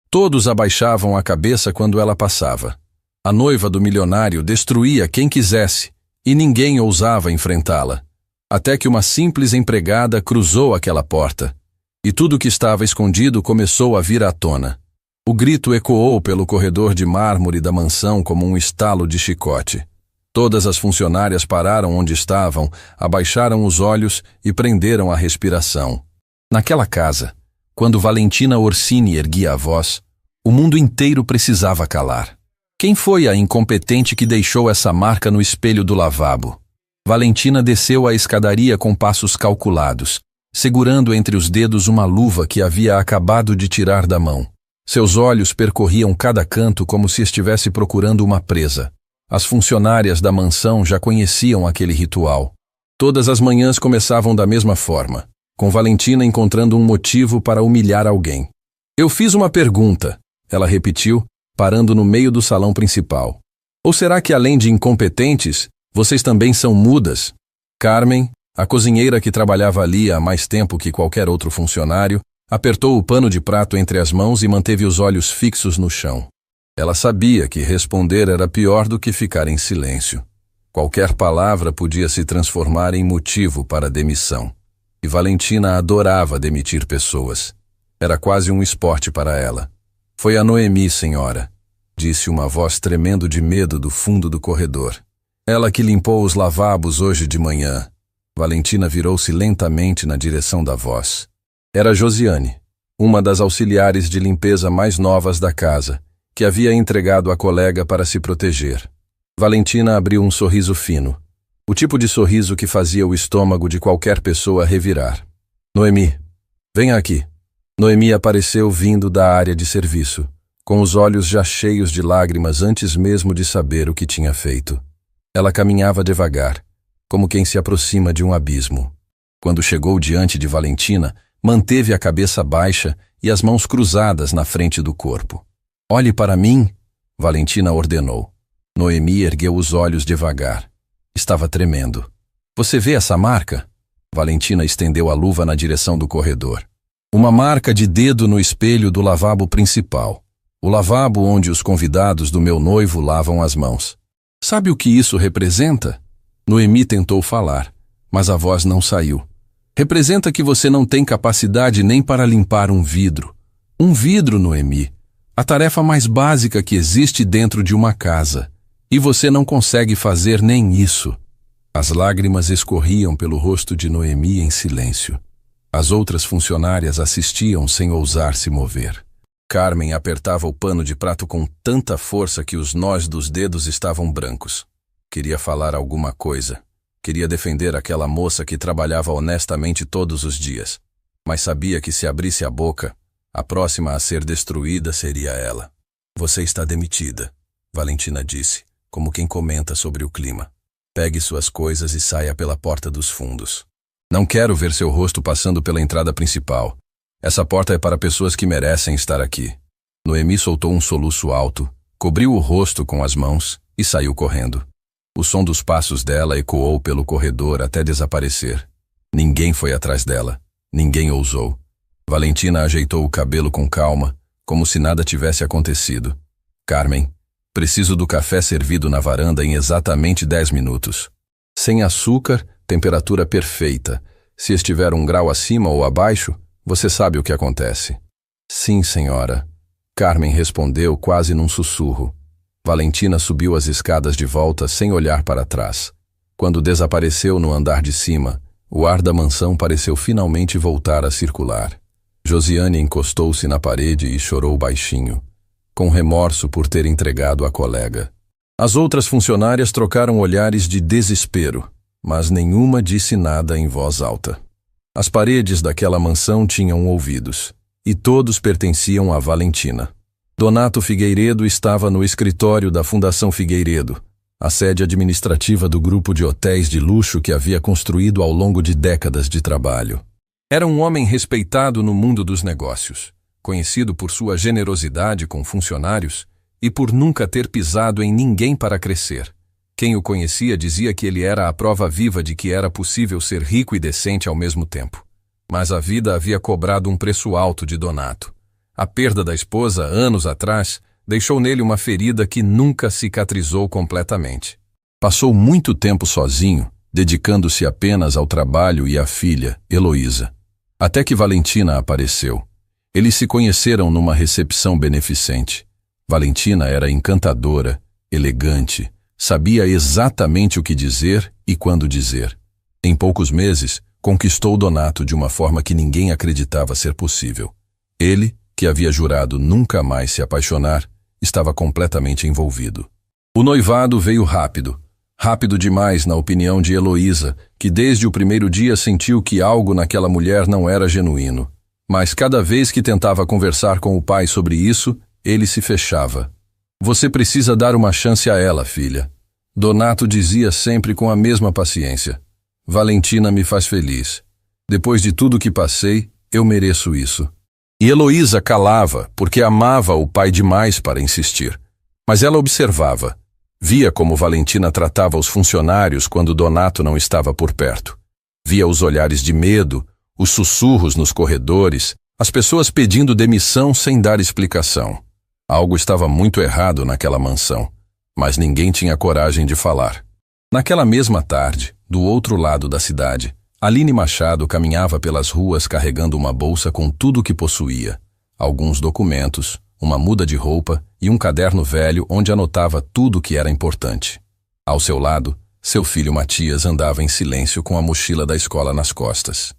Todos abaixavam a cabeça quando ela passava. A noiva do milionário destruía quem quisesse, e ninguém ousava enfrentá-la. Até que uma simples empregada cruzou aquela porta, e tudo que estava escondido começou a vir à tona. O grito ecoou pelo corredor de mármore da mansão como um estalo de chicote. Todas as funcionárias pararam onde estavam, abaixaram os olhos e prenderam a respiração. Naquela casa, quando Valentina Orsini erguia a voz, o mundo inteiro precisava calar. Quem foi a incompetente que deixou essa marca no espelho do lavabo? Valentina desceu a escadaria com passos calculados, segurando entre os dedos uma luva que havia acabado de tirar da mão. Seus olhos percorriam cada canto como se estivesse procurando uma presa. As funcionárias da mansão já conheciam aquele ritual. Todas as manhãs começavam da mesma forma, com Valentina encontrando um motivo para humilhar alguém. Eu fiz uma pergunta, ela repetiu, parando no meio do salão principal. Ou será que, além de incompetentes, vocês também são mudas? Carmen, a cozinheira que trabalhava ali há mais tempo que qualquer outro funcionário, apertou o pano de prato entre as mãos e manteve os olhos fixos no chão. Ela sabia que responder era pior do que ficar em silêncio. Qualquer palavra podia se transformar em motivo para a demissão. E Valentina adorava demitir pessoas. Era quase um esporte para ela. Foi a Noemi, senhora, disse uma voz tremendo de medo do fundo do corredor. Ela que limpou os lavabos hoje de manhã. Valentina virou-se lentamente na direção da voz. Era Josiane, uma das auxiliares de limpeza mais novas da casa, que havia entregado a colega para se proteger. Valentina abriu um sorriso fino, o tipo de sorriso que fazia o estômago de qualquer pessoa revirar. Noemi, venha aqui. Noemi apareceu vindo da área de serviço, com os olhos já cheios de lágrimas antes mesmo de saber o que tinha feito. Ela caminhava devagar, como quem se aproxima de um abismo. Quando chegou diante de Valentina, manteve a cabeça baixa e as mãos cruzadas na frente do corpo. Olhe para mim, Valentina ordenou. Noemi ergueu os olhos devagar. Estava tremendo. Você vê essa marca? Valentina estendeu a luva na direção do corredor. Uma marca de dedo no espelho do lavabo principal. O lavabo onde os convidados do meu noivo lavam as mãos. Sabe o que isso representa? Noemi tentou falar, mas a voz não saiu. Representa que você não tem capacidade nem para limpar um vidro. Um vidro, Noemi. A tarefa mais básica que existe dentro de uma casa. E você não consegue fazer nem isso. As lágrimas escorriam pelo rosto de Noemi em silêncio. As outras funcionárias assistiam sem ousar se mover. Carmen apertava o pano de prato com tanta força que os nós dos dedos estavam brancos. Queria falar alguma coisa. Queria defender aquela moça que trabalhava honestamente todos os dias. Mas sabia que se abrisse a boca, a próxima a ser destruída seria ela. Você está demitida, Valentina disse, como quem comenta sobre o clima. Pegue suas coisas e saia pela porta dos fundos. Não quero ver seu rosto passando pela entrada principal. Essa porta é para pessoas que merecem estar aqui. Noemi soltou um soluço alto, cobriu o rosto com as mãos e saiu correndo. O som dos passos dela ecoou pelo corredor até desaparecer. Ninguém foi atrás dela. Ninguém ousou. Valentina ajeitou o cabelo com calma, como se nada tivesse acontecido. Carmen, preciso do café servido na varanda em exatamente 10 minutos. Sem açúcar, temperatura perfeita. Se estiver 1 grau acima ou abaixo, você sabe o que acontece. Sim, senhora. Carmen respondeu quase num sussurro. Valentina subiu as escadas de volta sem olhar para trás. Quando desapareceu no andar de cima, o ar da mansão pareceu finalmente voltar a circular. Josiane encostou-se na parede e chorou baixinho, com remorso por ter entregado a colega. As outras funcionárias trocaram olhares de desespero, mas nenhuma disse nada em voz alta. As paredes daquela mansão tinham ouvidos, e todos pertenciam a Valentina. Donato Figueiredo estava no escritório da Fundação Figueiredo, a sede administrativa do grupo de hotéis de luxo que havia construído ao longo de décadas de trabalho. Era um homem respeitado no mundo dos negócios, conhecido por sua generosidade com funcionários e por nunca ter pisado em ninguém para crescer. Quem o conhecia dizia que ele era a prova viva de que era possível ser rico e decente ao mesmo tempo. Mas a vida havia cobrado um preço alto de Donato. A perda da esposa, anos atrás, deixou nele uma ferida que nunca cicatrizou completamente. Passou muito tempo sozinho, dedicando-se apenas ao trabalho e à filha, Heloísa. Até que Valentina apareceu. Eles se conheceram numa recepção beneficente. Valentina era encantadora, elegante, sabia exatamente o que dizer e quando dizer. Em poucos meses, conquistou Donato de uma forma que ninguém acreditava ser possível. Ele, que havia jurado nunca mais se apaixonar, estava completamente envolvido. O noivado veio rápido. Rápido demais na opinião de Heloísa, que desde o primeiro dia sentiu que algo naquela mulher não era genuíno. Mas cada vez que tentava conversar com o pai sobre isso, ele se fechava. Você precisa dar uma chance a ela, filha. Donato dizia sempre com a mesma paciência. Valentina me faz feliz. Depois de tudo que passei, eu mereço isso. E Heloísa calava, porque amava o pai demais para insistir. Mas ela observava. Via como Valentina tratava os funcionários quando Donato não estava por perto. Via os olhares de medo, os sussurros nos corredores, as pessoas pedindo demissão sem dar explicação. Algo estava muito errado naquela mansão, mas ninguém tinha coragem de falar. Naquela mesma tarde, do outro lado da cidade, Aline Machado caminhava pelas ruas carregando uma bolsa com tudo o que possuía, alguns documentos, uma muda de roupa e um caderno velho onde anotava tudo o que era importante. Ao seu lado, seu filho Matias andava em silêncio com a mochila da escola nas costas.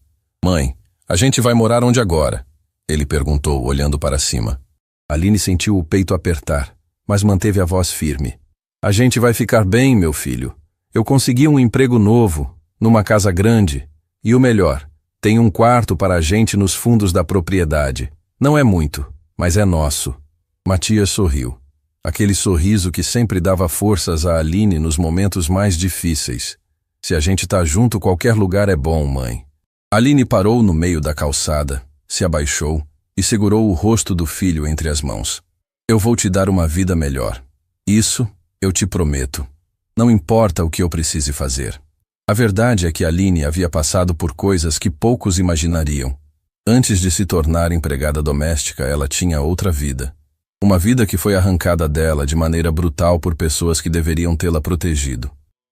Mãe, a gente vai morar onde agora? Ele perguntou, olhando para cima. Aline sentiu o peito apertar, mas manteve a voz firme. A gente vai ficar bem, meu filho. Eu consegui um emprego novo, numa casa grande, e o melhor, tem um quarto para a gente nos fundos da propriedade. Não é muito, mas é nosso. Matias sorriu. Aquele sorriso que sempre dava forças a Aline nos momentos mais difíceis. Se a gente tá junto, qualquer lugar é bom, mãe. Aline parou no meio da calçada, se abaixou e segurou o rosto do filho entre as mãos. Eu vou te dar uma vida melhor. Isso eu te prometo. Não importa o que eu precise fazer. A verdade é que Aline havia passado por coisas que poucos imaginariam. Antes de se tornar empregada doméstica, ela tinha outra vida. Uma vida que foi arrancada dela de maneira brutal por pessoas que deveriam tê-la protegido.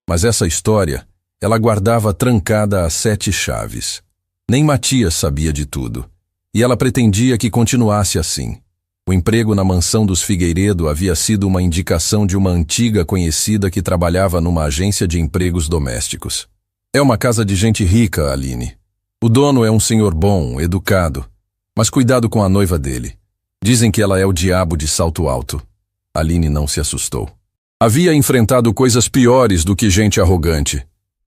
Mas essa história, ela guardava trancada a 7 chaves. Nem Matias sabia de tudo. E ela pretendia que continuasse assim. O emprego na mansão dos Figueiredo havia sido uma indicação de uma antiga conhecida que trabalhava numa agência de empregos domésticos. É uma casa de gente rica, Aline. O dono é um senhor bom, educado. Mas cuidado com a noiva dele. Dizem que ela é o diabo de salto alto. Aline não se assustou. Havia enfrentado coisas piores do que gente arrogante.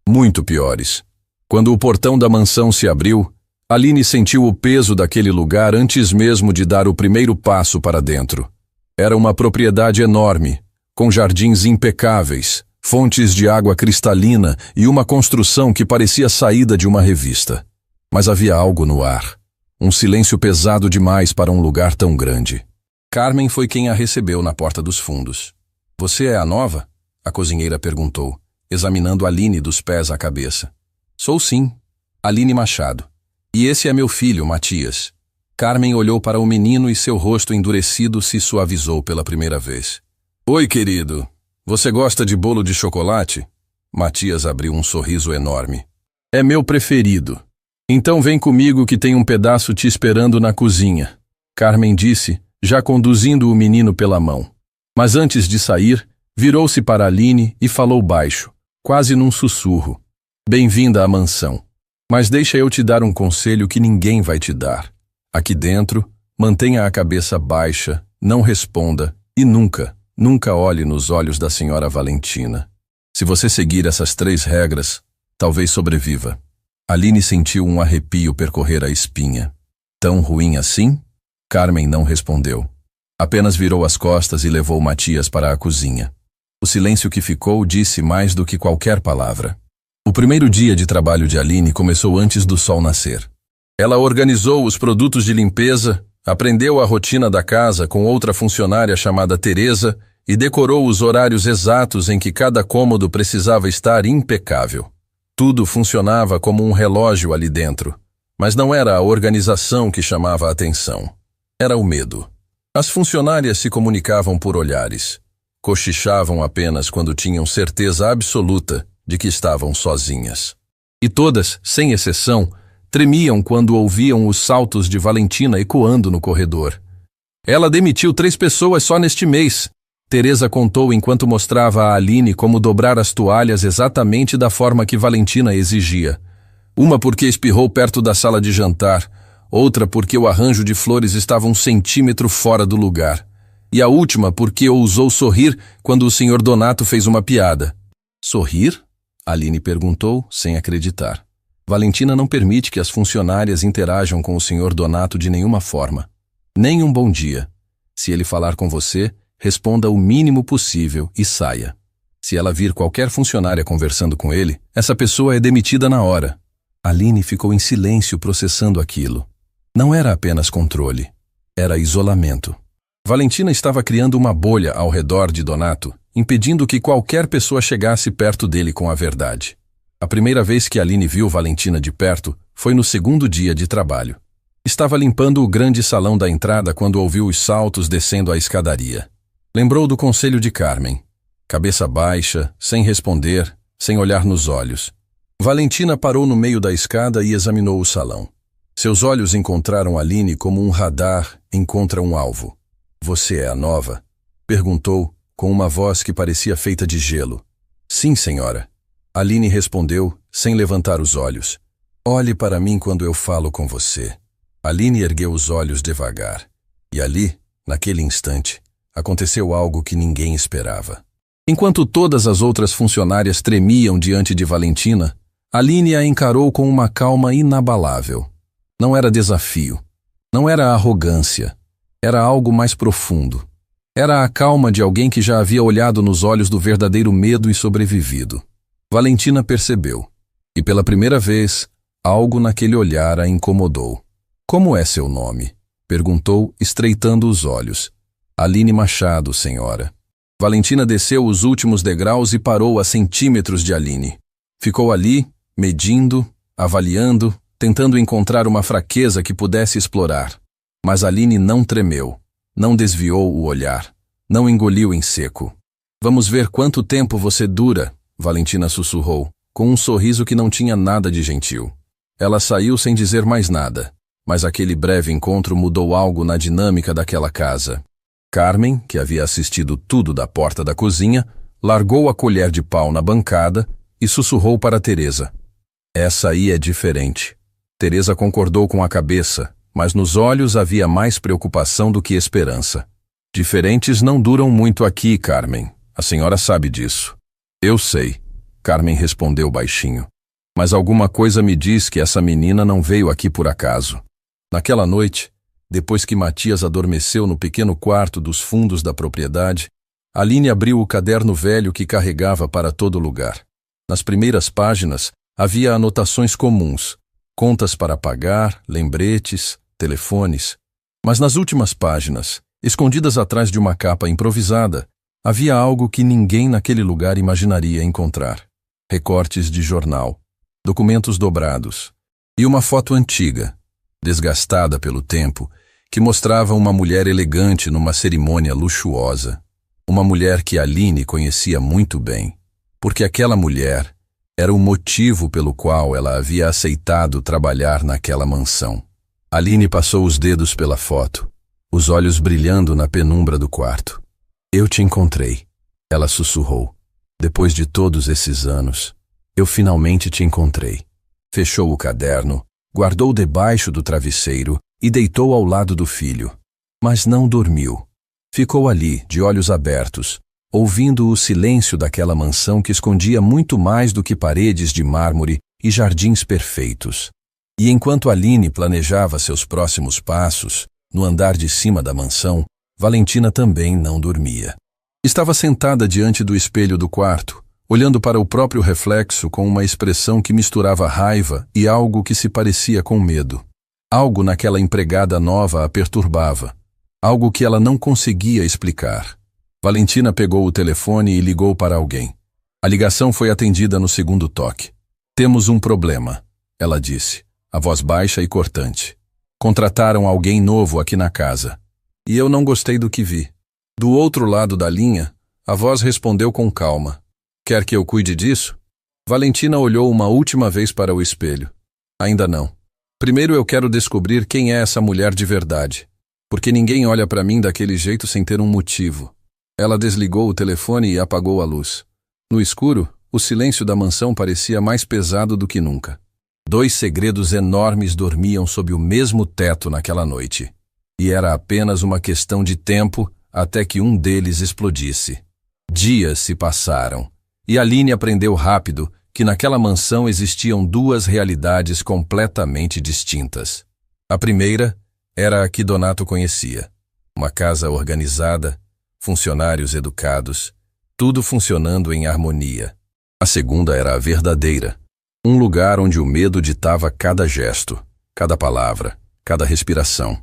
Muito piores. Quando o portão da mansão se abriu, Aline sentiu o peso daquele lugar antes mesmo de dar o primeiro passo para dentro. Era uma propriedade enorme, com jardins impecáveis, fontes de água cristalina e uma construção que parecia saída de uma revista. Mas havia algo no ar. Um silêncio pesado demais para um lugar tão grande. Carmen foi quem a recebeu na porta dos fundos. Você é a nova? A cozinheira perguntou, examinando Aline dos pés à cabeça. Sou sim, Aline Machado. E esse é meu filho, Matias. Carmen olhou para o menino e seu rosto endurecido se suavizou pela primeira vez. Oi, querido. Você gosta de bolo de chocolate? Matias abriu um sorriso enorme. É meu preferido. Então vem comigo que tem um pedaço te esperando na cozinha. Carmen disse, já conduzindo o menino pela mão. Mas antes de sair, virou-se para Aline e falou baixo, quase num sussurro. Bem-vinda à mansão. Mas deixa eu te dar um conselho que ninguém vai te dar. Aqui dentro, mantenha a cabeça baixa, não responda e nunca, nunca olhe nos olhos da senhora Valentina. Se você seguir essas 3 regras, talvez sobreviva. Aline sentiu um arrepio percorrer a espinha. Tão ruim assim? Carmen não respondeu. Apenas virou as costas e levou Matias para a cozinha. O silêncio que ficou disse mais do que qualquer palavra. O primeiro dia de trabalho de Aline começou antes do sol nascer. Ela organizou os produtos de limpeza, aprendeu a rotina da casa com outra funcionária chamada Teresa e decorou os horários exatos em que cada cômodo precisava estar impecável. Tudo funcionava como um relógio ali dentro, mas não era a organização que chamava a atenção. Era o medo. As funcionárias se comunicavam por olhares. Cochichavam apenas quando tinham certeza absoluta de que estavam sozinhas. E todas, sem exceção, tremiam quando ouviam os saltos de Valentina ecoando no corredor. Ela demitiu 3 pessoas só neste mês. Teresa contou enquanto mostrava a Aline como dobrar as toalhas exatamente da forma que Valentina exigia. Uma porque espirrou perto da sala de jantar, outra porque o arranjo de flores estava 1 centímetro fora do lugar. E a última porque ousou sorrir quando o Sr. Donato fez uma piada. Sorrir? Aline perguntou, sem acreditar. Valentina não permite que as funcionárias interajam com o Sr. Donato de nenhuma forma. Nem um bom dia. Se ele falar com você, responda o mínimo possível e saia. Se ela vir qualquer funcionária conversando com ele, essa pessoa é demitida na hora. Aline ficou em silêncio processando aquilo. Não era apenas controle, era isolamento. Valentina estava criando uma bolha ao redor de Donato, impedindo que qualquer pessoa chegasse perto dele com a verdade. A primeira vez que Aline viu Valentina de perto foi no 2º dia de trabalho. Estava limpando o grande salão da entrada quando ouviu os saltos descendo a escadaria. Lembrou do conselho de Carmen. Cabeça baixa, sem responder, sem olhar nos olhos. Valentina parou no meio da escada e examinou o salão. Seus olhos encontraram Aline como um radar encontra um alvo. Você é a nova? Perguntou, com uma voz que parecia feita de gelo. Sim, senhora. Aline respondeu, sem levantar os olhos. Olhe para mim quando eu falo com você. Aline ergueu os olhos devagar. E ali, naquele instante, aconteceu algo que ninguém esperava. Enquanto todas as outras funcionárias tremiam diante de Valentina, Aline a encarou com uma calma inabalável. Não era desafio. Não era arrogância. Era algo mais profundo. Era a calma de alguém que já havia olhado nos olhos do verdadeiro medo e sobrevivido. Valentina percebeu. E pela primeira vez, algo naquele olhar a incomodou. Como é seu nome? Perguntou, estreitando os olhos. Aline Machado, senhora. Valentina desceu os últimos degraus e parou a centímetros de Aline. Ficou ali, medindo, avaliando, tentando encontrar uma fraqueza que pudesse explorar. Mas Aline não tremeu, não desviou o olhar, não engoliu em seco. Vamos ver quanto tempo você dura, Valentina sussurrou, com um sorriso que não tinha nada de gentil. Ela saiu sem dizer mais nada, mas aquele breve encontro mudou algo na dinâmica daquela casa. Carmen, que havia assistido tudo da porta da cozinha, largou a colher de pau na bancada e sussurrou para Teresa. Essa aí é diferente. Teresa concordou com a cabeça, mas nos olhos havia mais preocupação do que esperança. Diferentes não duram muito aqui, Carmen. A senhora sabe disso. Eu sei, Carmen respondeu baixinho. Mas alguma coisa me diz que essa menina não veio aqui por acaso. Naquela noite, depois que Matias adormeceu no pequeno quarto dos fundos da propriedade, Aline abriu o caderno velho que carregava para todo lugar. Nas primeiras páginas, havia anotações comuns, contas para pagar, lembretes, telefones. Mas nas últimas páginas, escondidas atrás de uma capa improvisada, havia algo que ninguém naquele lugar imaginaria encontrar. Recortes de jornal, documentos dobrados e uma foto antiga, desgastada pelo tempo, que mostrava uma mulher elegante numa cerimônia luxuosa. Uma mulher que Aline conhecia muito bem, porque aquela mulher era o motivo pelo qual ela havia aceitado trabalhar naquela mansão. Aline passou os dedos pela foto, os olhos brilhando na penumbra do quarto. Eu te encontrei, ela sussurrou. Depois de todos esses anos, eu finalmente te encontrei. Fechou o caderno, guardou debaixo do travesseiro e deitou ao lado do filho. Mas não dormiu. Ficou ali, de olhos abertos, ouvindo o silêncio daquela mansão que escondia muito mais do que paredes de mármore e jardins perfeitos. E enquanto Aline planejava seus próximos passos, no andar de cima da mansão, Valentina também não dormia. Estava sentada diante do espelho do quarto, olhando para o próprio reflexo com uma expressão que misturava raiva e algo que se parecia com medo. Algo naquela empregada nova a perturbava. Algo que ela não conseguia explicar. Valentina pegou o telefone e ligou para alguém. A ligação foi atendida no segundo toque. Temos um problema, ela disse, a voz baixa e cortante. Contrataram alguém novo aqui na casa. E eu não gostei do que vi. Do outro lado da linha, a voz respondeu com calma. Quer que eu cuide disso? Valentina olhou uma última vez para o espelho. Ainda não. Primeiro eu quero descobrir quem é essa mulher de verdade. Porque ninguém olha para mim daquele jeito sem ter um motivo. Ela desligou o telefone e apagou a luz. No escuro, o silêncio da mansão parecia mais pesado do que nunca. 2 segredos enormes dormiam sob o mesmo teto naquela noite. E era apenas uma questão de tempo até que um deles explodisse. Dias se passaram, e Aline aprendeu rápido que naquela mansão existiam 2 realidades completamente distintas. A primeira era a que Donato conhecia. Uma casa organizada, funcionários educados, tudo funcionando em harmonia. A segunda era a verdadeira. Um lugar onde o medo ditava cada gesto, cada palavra, cada respiração.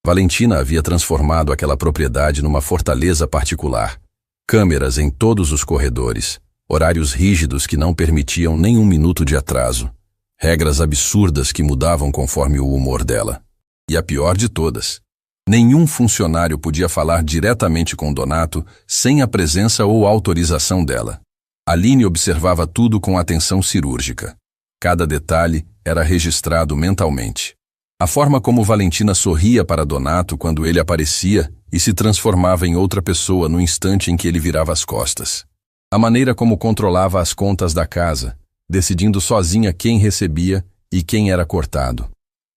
Valentina havia transformado aquela propriedade numa fortaleza particular. Câmeras em todos os corredores, horários rígidos que não permitiam nem um minuto de atraso, regras absurdas que mudavam conforme o humor dela. E a pior de todas, nenhum funcionário podia falar diretamente com Donato sem a presença ou autorização dela. Aline observava tudo com atenção cirúrgica. Cada detalhe era registrado mentalmente. A forma como Valentina sorria para Donato quando ele aparecia e se transformava em outra pessoa no instante em que ele virava as costas. A maneira como controlava as contas da casa, decidindo sozinha quem recebia e quem era cortado.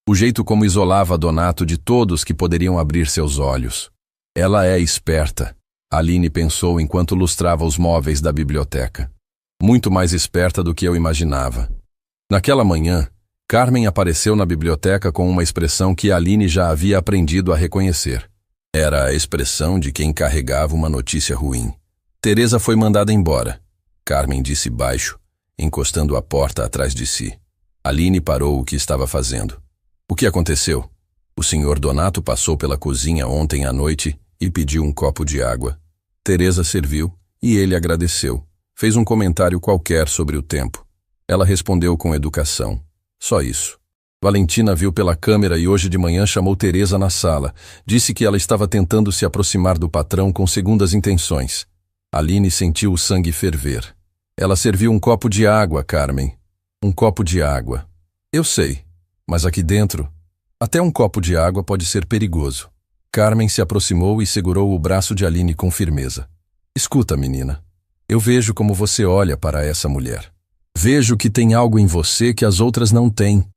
O jeito como isolava Donato de todos que poderiam abrir seus olhos. Ela é esperta, Aline pensou enquanto lustrava os móveis da biblioteca. Muito mais esperta do que eu imaginava. Naquela manhã, Carmen apareceu na biblioteca com uma expressão que Aline já havia aprendido a reconhecer. Era a expressão de quem carregava uma notícia ruim. Teresa foi mandada embora, Carmen disse baixo, encostando a porta atrás de si. Aline parou o que estava fazendo. O que aconteceu? O senhor Donato passou pela cozinha ontem à noite e pediu um copo de água. Teresa serviu e ele agradeceu. Fez um comentário qualquer sobre o tempo. Ela respondeu com educação. Só isso. Valentina viu pela câmera e hoje de manhã chamou Teresa na sala. Disse que ela estava tentando se aproximar do patrão com segundas intenções. Aline sentiu o sangue ferver. Ela serviu um copo de água, Carmen. Um copo de água. Eu sei, mas aqui dentro, até um copo de água pode ser perigoso. Carmen se aproximou e segurou o braço de Aline com firmeza. Escuta, menina. Eu vejo como você olha para essa mulher. Vejo que tem algo em você que as outras não têm.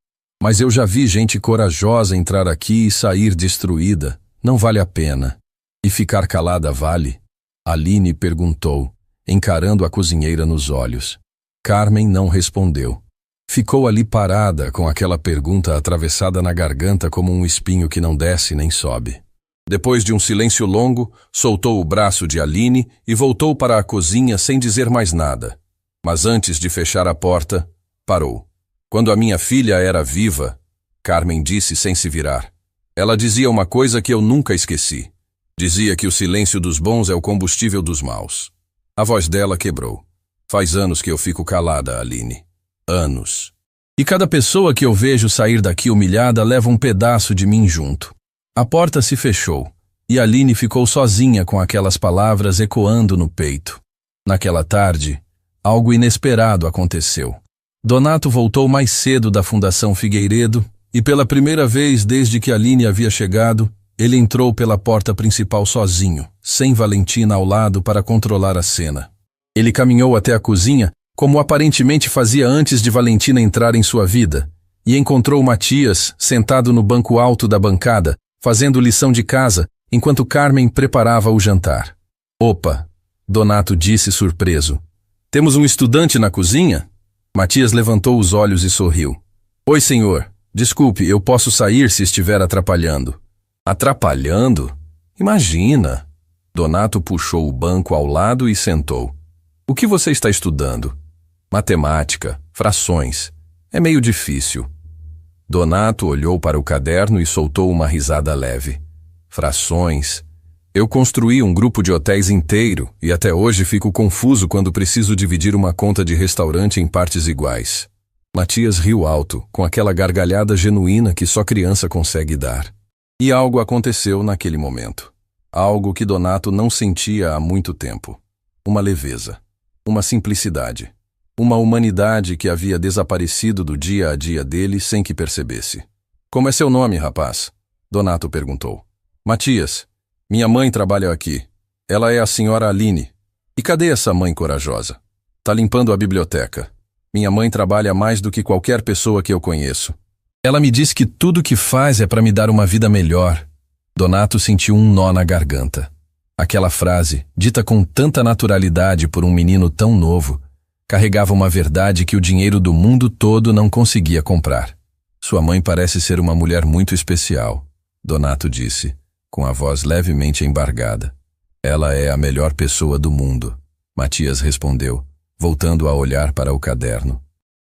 Mas eu já vi gente corajosa entrar aqui e sair destruída. Não vale a pena. E ficar calada vale? Aline perguntou, encarando a cozinheira nos olhos. Carmen não respondeu. Ficou ali parada com aquela pergunta atravessada na garganta como um espinho que não desce nem sobe. Depois de um silêncio longo, soltou o braço de Aline e voltou para a cozinha sem dizer mais nada. Mas antes de fechar a porta, parou. Quando a minha filha era viva, Carmen disse sem se virar. Ela dizia uma coisa que eu nunca esqueci. Dizia que o silêncio dos bons é o combustível dos maus. A voz dela quebrou. Faz anos que eu fico calada, Aline. Anos. E cada pessoa que eu vejo sair daqui humilhada leva um pedaço de mim junto. A porta se fechou, e Aline ficou sozinha com aquelas palavras ecoando no peito. Naquela tarde, algo inesperado aconteceu. Donato voltou mais cedo da Fundação Figueiredo e pela primeira vez desde que Aline havia chegado, ele entrou pela porta principal sozinho, sem Valentina ao lado para controlar a cena. Ele caminhou até a cozinha, como aparentemente fazia antes de Valentina entrar em sua vida, e encontrou Matias sentado no banco alto da bancada, fazendo lição de casa, enquanto Carmen preparava o jantar. Opa, Donato disse surpreso. Temos um estudante na cozinha? Matias levantou os olhos e sorriu. Oi, senhor. Desculpe, eu posso sair se estiver atrapalhando. Atrapalhando? Imagina. Donato puxou o banco ao lado e sentou. O que você está estudando? Matemática, frações. É meio difícil. Donato olhou para o caderno e soltou uma risada leve. Frações. Eu construí um grupo de hotéis inteiro e até hoje fico confuso quando preciso dividir uma conta de restaurante em partes iguais. Matias riu alto, com aquela gargalhada genuína que só criança consegue dar. E algo aconteceu naquele momento. Algo que Donato não sentia há muito tempo. Uma leveza. Uma simplicidade. Uma humanidade que havia desaparecido do dia a dia dele sem que percebesse. Como é seu nome, rapaz? Donato perguntou. Matias. Minha mãe trabalha aqui. Ela é a senhora Aline. E cadê essa mãe corajosa? Tá limpando a biblioteca. Minha mãe trabalha mais do que qualquer pessoa que eu conheço. Ela me diz que tudo que faz é para me dar uma vida melhor. Donato sentiu um nó na garganta. Aquela frase, dita com tanta naturalidade por um menino tão novo, carregava uma verdade que o dinheiro do mundo todo não conseguia comprar. Sua mãe parece ser uma mulher muito especial, Donato disse, com a voz levemente embargada. Ela é a melhor pessoa do mundo, Matias respondeu, voltando a olhar para o caderno.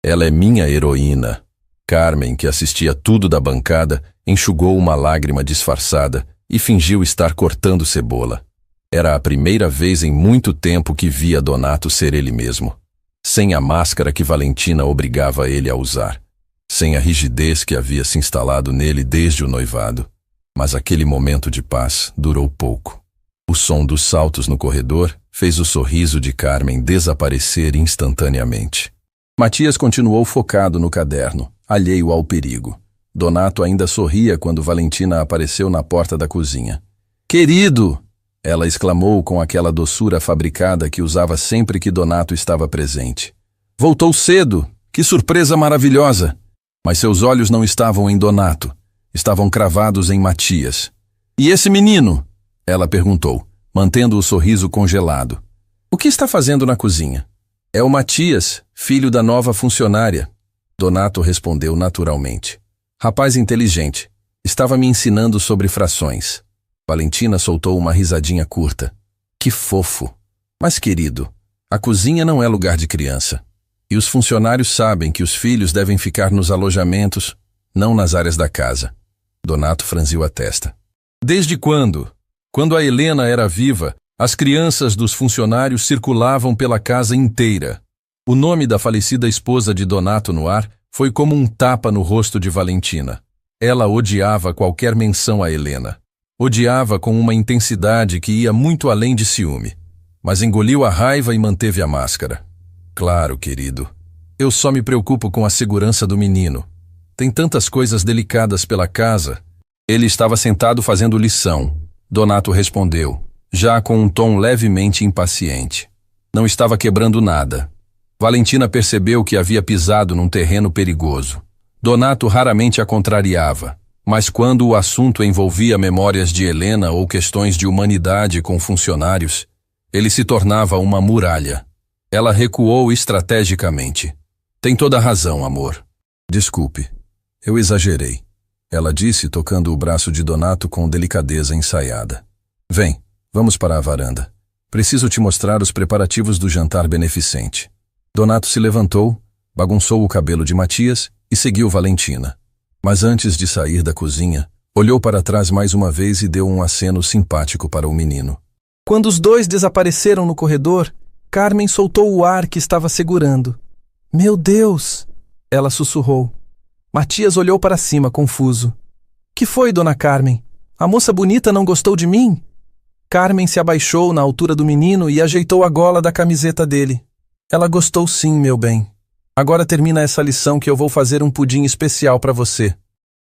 Ela é minha heroína. Carmen, que assistia tudo da bancada, enxugou uma lágrima disfarçada e fingiu estar cortando cebola. Era a primeira vez em muito tempo que via Donato ser ele mesmo. Sem a máscara que Valentina obrigava ele a usar. Sem a rigidez que havia se instalado nele desde o noivado. Mas aquele momento de paz durou pouco. O som dos saltos no corredor fez o sorriso de Carmen desaparecer instantaneamente. Matias continuou focado no caderno, alheio ao perigo. Donato ainda sorria quando Valentina apareceu na porta da cozinha. Querido! Ela exclamou com aquela doçura fabricada que usava sempre que Donato estava presente. Voltou cedo! Que surpresa maravilhosa! Mas seus olhos não estavam em Donato. Estavam cravados em Matias. E esse menino? Ela perguntou, mantendo o sorriso congelado. O que está fazendo na cozinha? É o Matias, filho da nova funcionária. Donato respondeu naturalmente. Rapaz inteligente. Estava me ensinando sobre frações. Valentina soltou uma risadinha curta. Que fofo. Mas, querido, a cozinha não é lugar de criança. E os funcionários sabem que os filhos devem ficar nos alojamentos, não nas áreas da casa. Donato franziu a testa. Desde quando? Quando a Helena era viva, as crianças dos funcionários circulavam pela casa inteira. O nome da falecida esposa de Donato no ar foi como um tapa no rosto de Valentina. Ela odiava qualquer menção a Helena. Odiava com uma intensidade que ia muito além de ciúme. Mas engoliu a raiva e manteve a máscara. Claro, querido. Eu só me preocupo com a segurança do menino. Tem tantas coisas delicadas pela casa. Ele estava sentado fazendo lição. Donato respondeu, já com um tom levemente impaciente. Não estava quebrando nada. Valentina percebeu que havia pisado num terreno perigoso. Donato raramente a contrariava, mas quando o assunto envolvia memórias de Helena ou questões de humanidade com funcionários, ele se tornava uma muralha. Ela recuou estrategicamente. Tem toda a razão, amor. Desculpe, eu exagerei. Ela disse, tocando o braço de Donato com delicadeza ensaiada. Vem, vamos para a varanda. Preciso te mostrar os preparativos do jantar beneficente. Donato se levantou, bagunçou o cabelo de Matias e seguiu Valentina. Mas antes de sair da cozinha, olhou para trás mais uma vez e deu um aceno simpático para o menino. Quando os dois desapareceram no corredor, Carmen soltou o ar que estava segurando. Meu Deus! Ela sussurrou. Matias olhou para cima, confuso. Que foi, dona Carmen? A moça bonita não gostou de mim? Carmen se abaixou na altura do menino e ajeitou a gola da camiseta dele. Ela gostou sim, meu bem. Agora termina essa lição que eu vou fazer um pudim especial para você.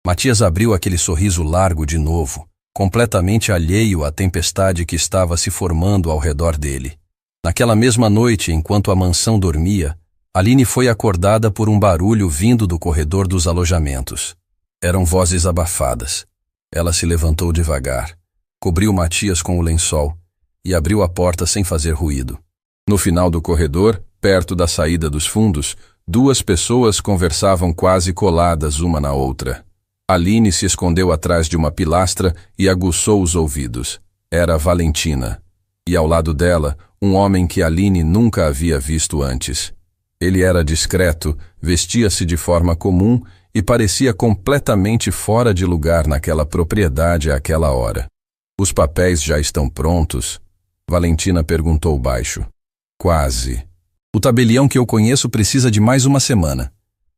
Matias abriu aquele sorriso largo de novo, completamente alheio à tempestade que estava se formando ao redor dele. Naquela mesma noite, enquanto a mansão dormia, Aline foi acordada por um barulho vindo do corredor dos alojamentos. Eram vozes abafadas. Ela se levantou devagar, cobriu Matias com o lençol e abriu a porta sem fazer ruído. No final do corredor, perto da saída dos fundos, duas pessoas conversavam quase coladas uma na outra. Aline se escondeu atrás de uma pilastra e aguçou os ouvidos. Era Valentina. E ao lado dela, um homem que Aline nunca havia visto antes. Ele era discreto, vestia-se de forma comum e parecia completamente fora de lugar naquela propriedade àquela hora. Os papéis já estão prontos? Valentina perguntou baixo. Quase. O tabelião que eu conheço precisa de mais uma semana.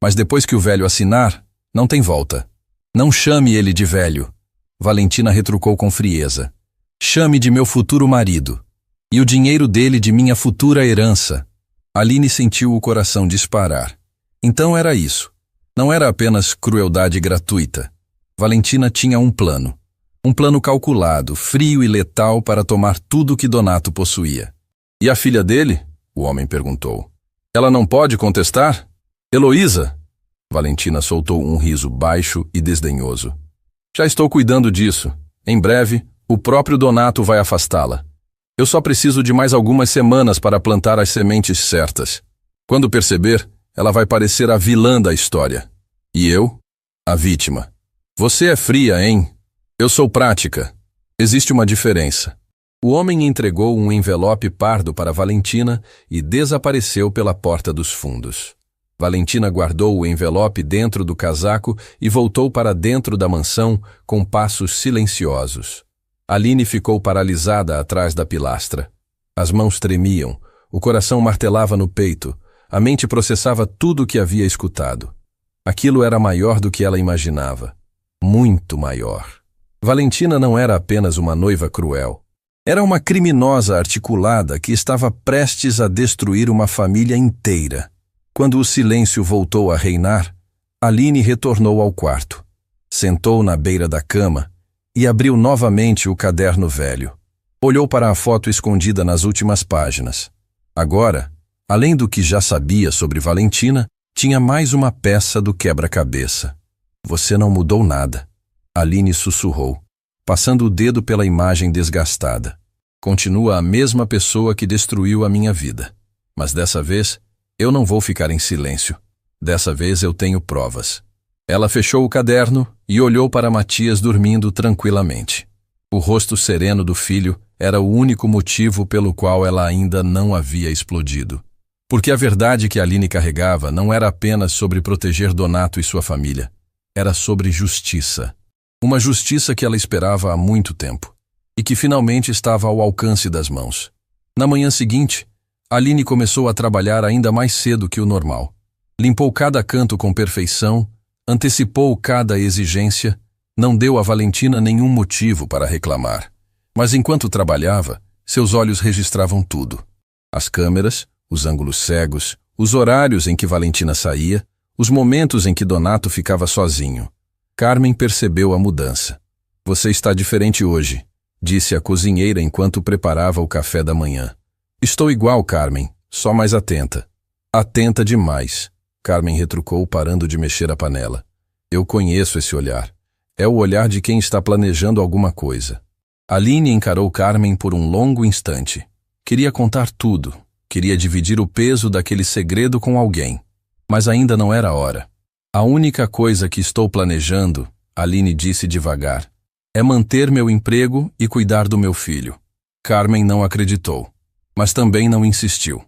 Mas depois que o velho assinar, não tem volta. Não chame ele de velho. Valentina retrucou com frieza. Chame de meu futuro marido. E o dinheiro dele de minha futura herança. Aline sentiu o coração disparar. Então era isso. Não era apenas crueldade gratuita. Valentina tinha um plano. Um plano calculado, frio e letal para tomar tudo que Donato possuía. E a filha dele? O homem perguntou. Ela não pode contestar? Heloísa? Valentina soltou um riso baixo e desdenhoso. Já estou cuidando disso. Em breve, o próprio Donato vai afastá-la. Eu só preciso de mais algumas semanas para plantar as sementes certas. Quando perceber, ela vai parecer a vilã da história. E eu, a vítima. Você é fria, hein? Eu sou prática. Existe uma diferença. O homem entregou um envelope pardo para Valentina e desapareceu pela porta dos fundos. Valentina guardou o envelope dentro do casaco e voltou para dentro da mansão com passos silenciosos. Aline ficou paralisada atrás da pilastra. As mãos tremiam, o coração martelava no peito, a mente processava tudo o que havia escutado. Aquilo era maior do que ela imaginava. Muito maior. Valentina não era apenas uma noiva cruel. Era uma criminosa articulada que estava prestes a destruir uma família inteira. Quando o silêncio voltou a reinar, Aline retornou ao quarto. Sentou na beira da cama e abriu novamente o caderno velho. Olhou para a foto escondida nas últimas páginas. Agora, além do que já sabia sobre Valentina, tinha mais uma peça do quebra-cabeça. Você não mudou nada, Aline sussurrou, passando o dedo pela imagem desgastada. Continua a mesma pessoa que destruiu a minha vida. Mas dessa vez, eu não vou ficar em silêncio. Dessa vez eu tenho provas. Ela fechou o caderno e olhou para Matias dormindo tranquilamente. O rosto sereno do filho era o único motivo pelo qual ela ainda não havia explodido. Porque a verdade que Aline carregava não era apenas sobre proteger Donato e sua família. Era sobre justiça. Uma justiça que ela esperava há muito tempo. E que finalmente estava ao alcance das mãos. Na manhã seguinte, Aline começou a trabalhar ainda mais cedo que o normal. Limpou cada canto com perfeição, antecipou cada exigência, não deu a Valentina nenhum motivo para reclamar. Mas enquanto trabalhava, seus olhos registravam tudo. As câmeras, os ângulos cegos, os horários em que Valentina saía, os momentos em que Donato ficava sozinho. Carmen percebeu a mudança. Você está diferente hoje, disse a cozinheira enquanto preparava o café da manhã. Estou igual, Carmen, só mais atenta. Atenta demais, Carmen retrucou parando de mexer a panela. Eu conheço esse olhar. É o olhar de quem está planejando alguma coisa. Aline encarou Carmen por um longo instante. Queria contar tudo. Queria dividir o peso daquele segredo com alguém. Mas ainda não era a hora. A única coisa que estou planejando, Aline disse devagar, é manter meu emprego e cuidar do meu filho. Carmen não acreditou. Mas também não insistiu.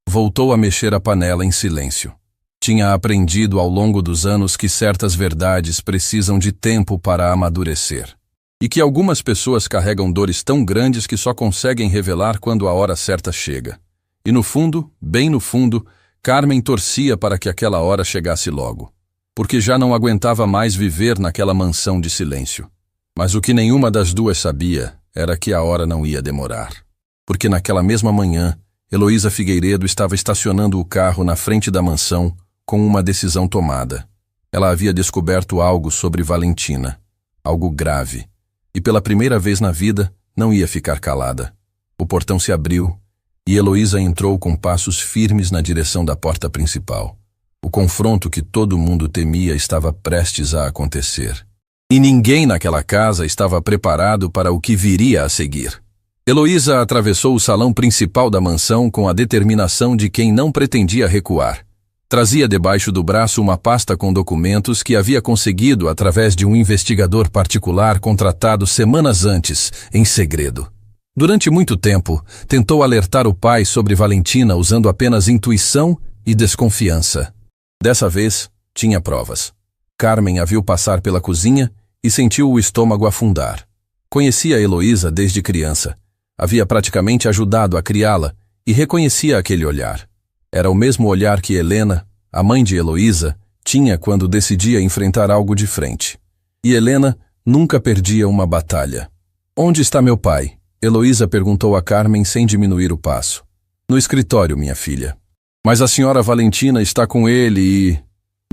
Voltou a mexer a panela em silêncio. Tinha aprendido ao longo dos anos que certas verdades precisam de tempo para amadurecer. E que algumas pessoas carregam dores tão grandes que só conseguem revelar quando a hora certa chega. E no fundo, bem no fundo, Carmen torcia para que aquela hora chegasse logo. Porque já não aguentava mais viver naquela mansão de silêncio. Mas o que nenhuma das duas sabia era que a hora não ia demorar. Porque naquela mesma manhã, Heloísa Figueiredo estava estacionando o carro na frente da mansão com uma decisão tomada. Ela havia descoberto algo sobre Valentina, algo grave, e pela primeira vez na vida não ia ficar calada. O portão se abriu e Heloísa entrou com passos firmes na direção da porta principal. O confronto que todo mundo temia estava prestes a acontecer. E ninguém naquela casa estava preparado para o que viria a seguir. Heloísa atravessou o salão principal da mansão com a determinação de quem não pretendia recuar. Trazia debaixo do braço uma pasta com documentos que havia conseguido através de um investigador particular contratado semanas antes, em segredo. Durante muito tempo, tentou alertar o pai sobre Valentina usando apenas intuição e desconfiança. Dessa vez, tinha provas. Carmen a viu passar pela cozinha e sentiu o estômago afundar. Conhecia Heloísa desde criança. Havia praticamente ajudado a criá-la e reconhecia aquele olhar. Era o mesmo olhar que Helena, a mãe de Heloísa, Tinha quando decidia enfrentar algo de frente. E Helena nunca perdia uma batalha. Onde está meu pai? Heloísa perguntou a Carmen sem diminuir o passo. No escritório, minha filha. Mas a senhora Valentina está com ele e...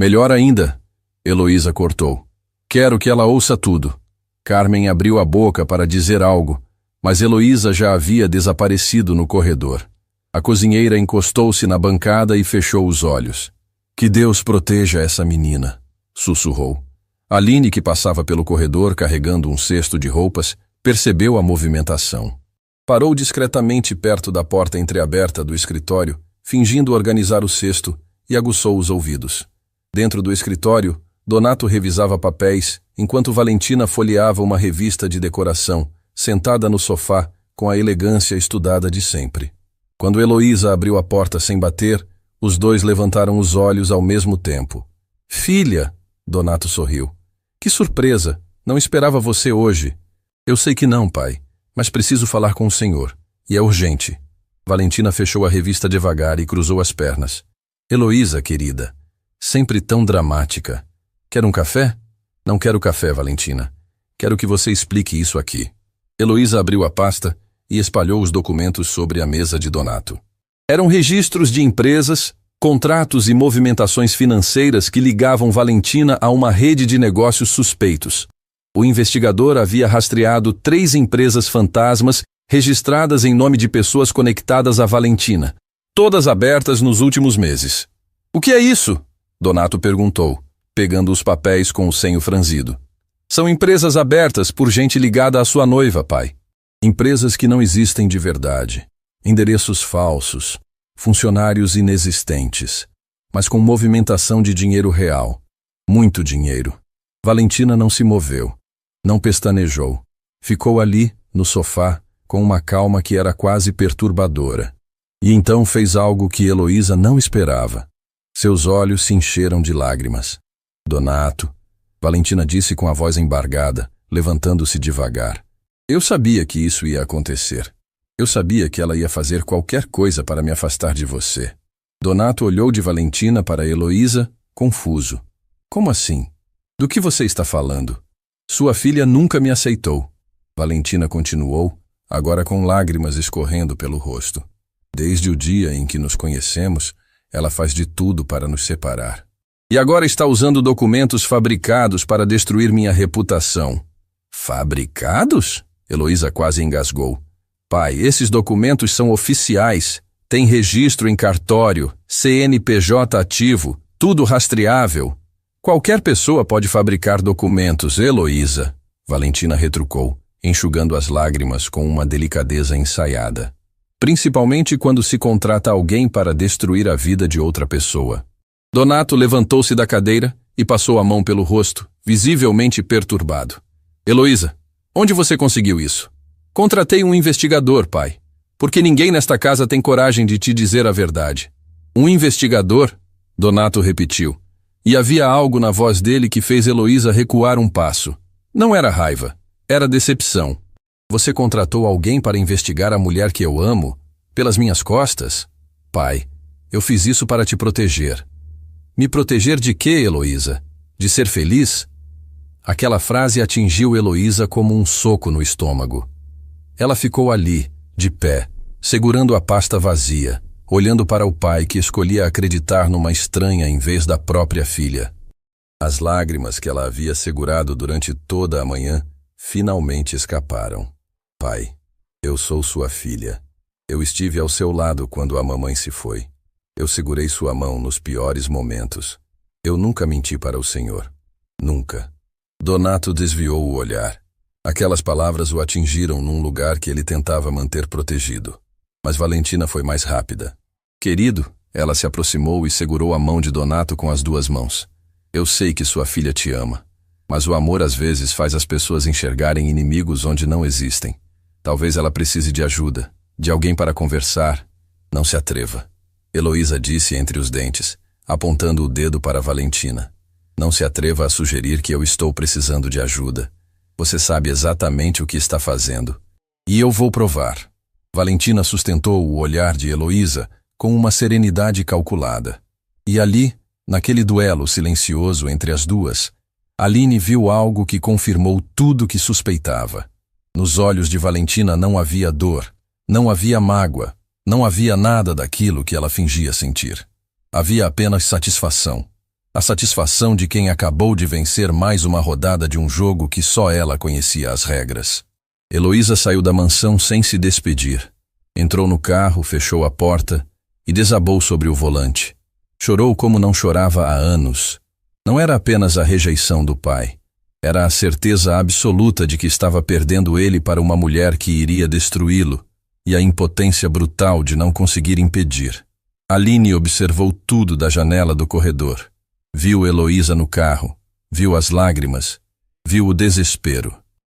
Melhor ainda, Heloísa cortou. Quero que ela ouça tudo. Carmen abriu a boca para dizer algo, mas Heloísa já havia desaparecido no corredor. A cozinheira encostou-se na bancada e fechou os olhos. Que Deus proteja essa menina, sussurrou. Aline, que passava pelo corredor carregando um cesto de roupas, percebeu a movimentação. Parou discretamente perto da porta entreaberta do escritório, fingindo organizar o cesto, e aguçou os ouvidos. Dentro do escritório, Donato revisava papéis, enquanto Valentina folheava uma revista de decoração, sentada no sofá, com a elegância estudada de sempre. Quando Heloísa abriu a porta sem bater, os dois levantaram os olhos ao mesmo tempo. Filha, Donato sorriu. Que surpresa, não esperava você hoje. Eu sei que não, pai, mas preciso falar com o senhor, e é urgente. Valentina fechou a revista devagar e cruzou as pernas. Heloísa, querida, sempre tão dramática. Quer um café? Não quero café, Valentina. Quero que você explique isso aqui. Heloísa abriu a pasta e espalhou os documentos sobre a mesa de Donato. Eram registros de empresas, contratos e movimentações financeiras que ligavam Valentina a uma rede de negócios suspeitos. O investigador havia rastreado 3 empresas fantasmas registradas em nome de pessoas conectadas a Valentina, todas abertas nos últimos meses. O que é isso? Donato perguntou, pegando os papéis com o senho franzido. São empresas abertas por gente ligada à sua noiva, pai. Empresas que não existem de verdade. Endereços falsos. Funcionários inexistentes. Mas com movimentação de dinheiro real. Muito dinheiro. Valentina não se moveu. Não pestanejou. Ficou ali, no sofá, com uma calma que era quase perturbadora. E então fez algo que Heloísa não esperava. Seus olhos se encheram de lágrimas. Donato, Valentina disse com a voz embargada, levantando-se devagar. Eu sabia que isso ia acontecer. Eu sabia que ela ia fazer qualquer coisa para me afastar de você. Donato olhou de Valentina para Heloísa, confuso. Como assim? Do que você está falando? Sua filha nunca me aceitou. Valentina continuou, agora com lágrimas escorrendo pelo rosto. Desde o dia em que nos conhecemos, ela faz de tudo para nos separar. E agora está usando documentos fabricados para destruir minha reputação. Fabricados? Heloísa quase engasgou. Pai, esses documentos são oficiais. Tem registro em cartório, CNPJ ativo, tudo rastreável. Qualquer pessoa pode fabricar documentos, Heloísa. Valentina retrucou, enxugando as lágrimas com uma delicadeza ensaiada. Principalmente quando se contrata alguém para destruir a vida de outra pessoa. Donato levantou-se da cadeira e passou a mão pelo rosto, visivelmente perturbado. Heloísa, onde você conseguiu isso? Contratei um investigador, pai, porque ninguém nesta casa tem coragem de te dizer a verdade. Um investigador? Donato repetiu, e havia algo na voz dele que fez Heloísa recuar um passo. Não era raiva, era decepção. Você contratou alguém para investigar a mulher que eu amo? Pelas minhas costas? Pai, eu fiz isso para te proteger. Me proteger de quê, Heloísa? De ser feliz? Aquela frase atingiu Heloísa como um soco no estômago. Ela ficou ali, de pé, segurando a pasta vazia, olhando para o pai que escolhia acreditar numa estranha em vez da própria filha. As lágrimas que ela havia segurado durante toda a manhã finalmente escaparam. Pai, eu sou sua filha. Eu estive ao seu lado quando a mamãe se foi. Eu segurei sua mão nos piores momentos. Eu nunca menti para o senhor. Nunca. Donato desviou o olhar. Aquelas palavras o atingiram num lugar que ele tentava manter protegido. Mas Valentina foi mais rápida. Querido, ela se aproximou e segurou a mão de Donato com as 2 mãos. Eu sei que sua filha te ama, mas o amor às vezes faz as pessoas enxergarem inimigos onde não existem. Talvez ela precise de ajuda, de alguém para conversar. Não se atreva. Heloísa disse entre os dentes, apontando o dedo para Valentina. Não se atreva a sugerir que eu estou precisando de ajuda. Você sabe exatamente o que está fazendo. E eu vou provar. Valentina sustentou o olhar de Heloísa com uma serenidade calculada. E ali, naquele duelo silencioso entre as duas, Aline viu algo que confirmou tudo que suspeitava. Nos olhos de Valentina não havia dor, não havia mágoa, não havia nada daquilo que ela fingia sentir. Havia apenas satisfação. A satisfação de quem acabou de vencer mais uma rodada de um jogo que só ela conhecia as regras. Heloísa saiu da mansão sem se despedir. Entrou no carro, fechou a porta e desabou sobre o volante. Chorou como não chorava há anos. Não era apenas a rejeição do pai. Era a certeza absoluta de que estava perdendo ele para uma mulher que iria destruí-lo, e a impotência brutal de não conseguir impedir. Aline observou tudo da janela do corredor. Viu Heloísa no carro, viu as lágrimas, viu o desespero.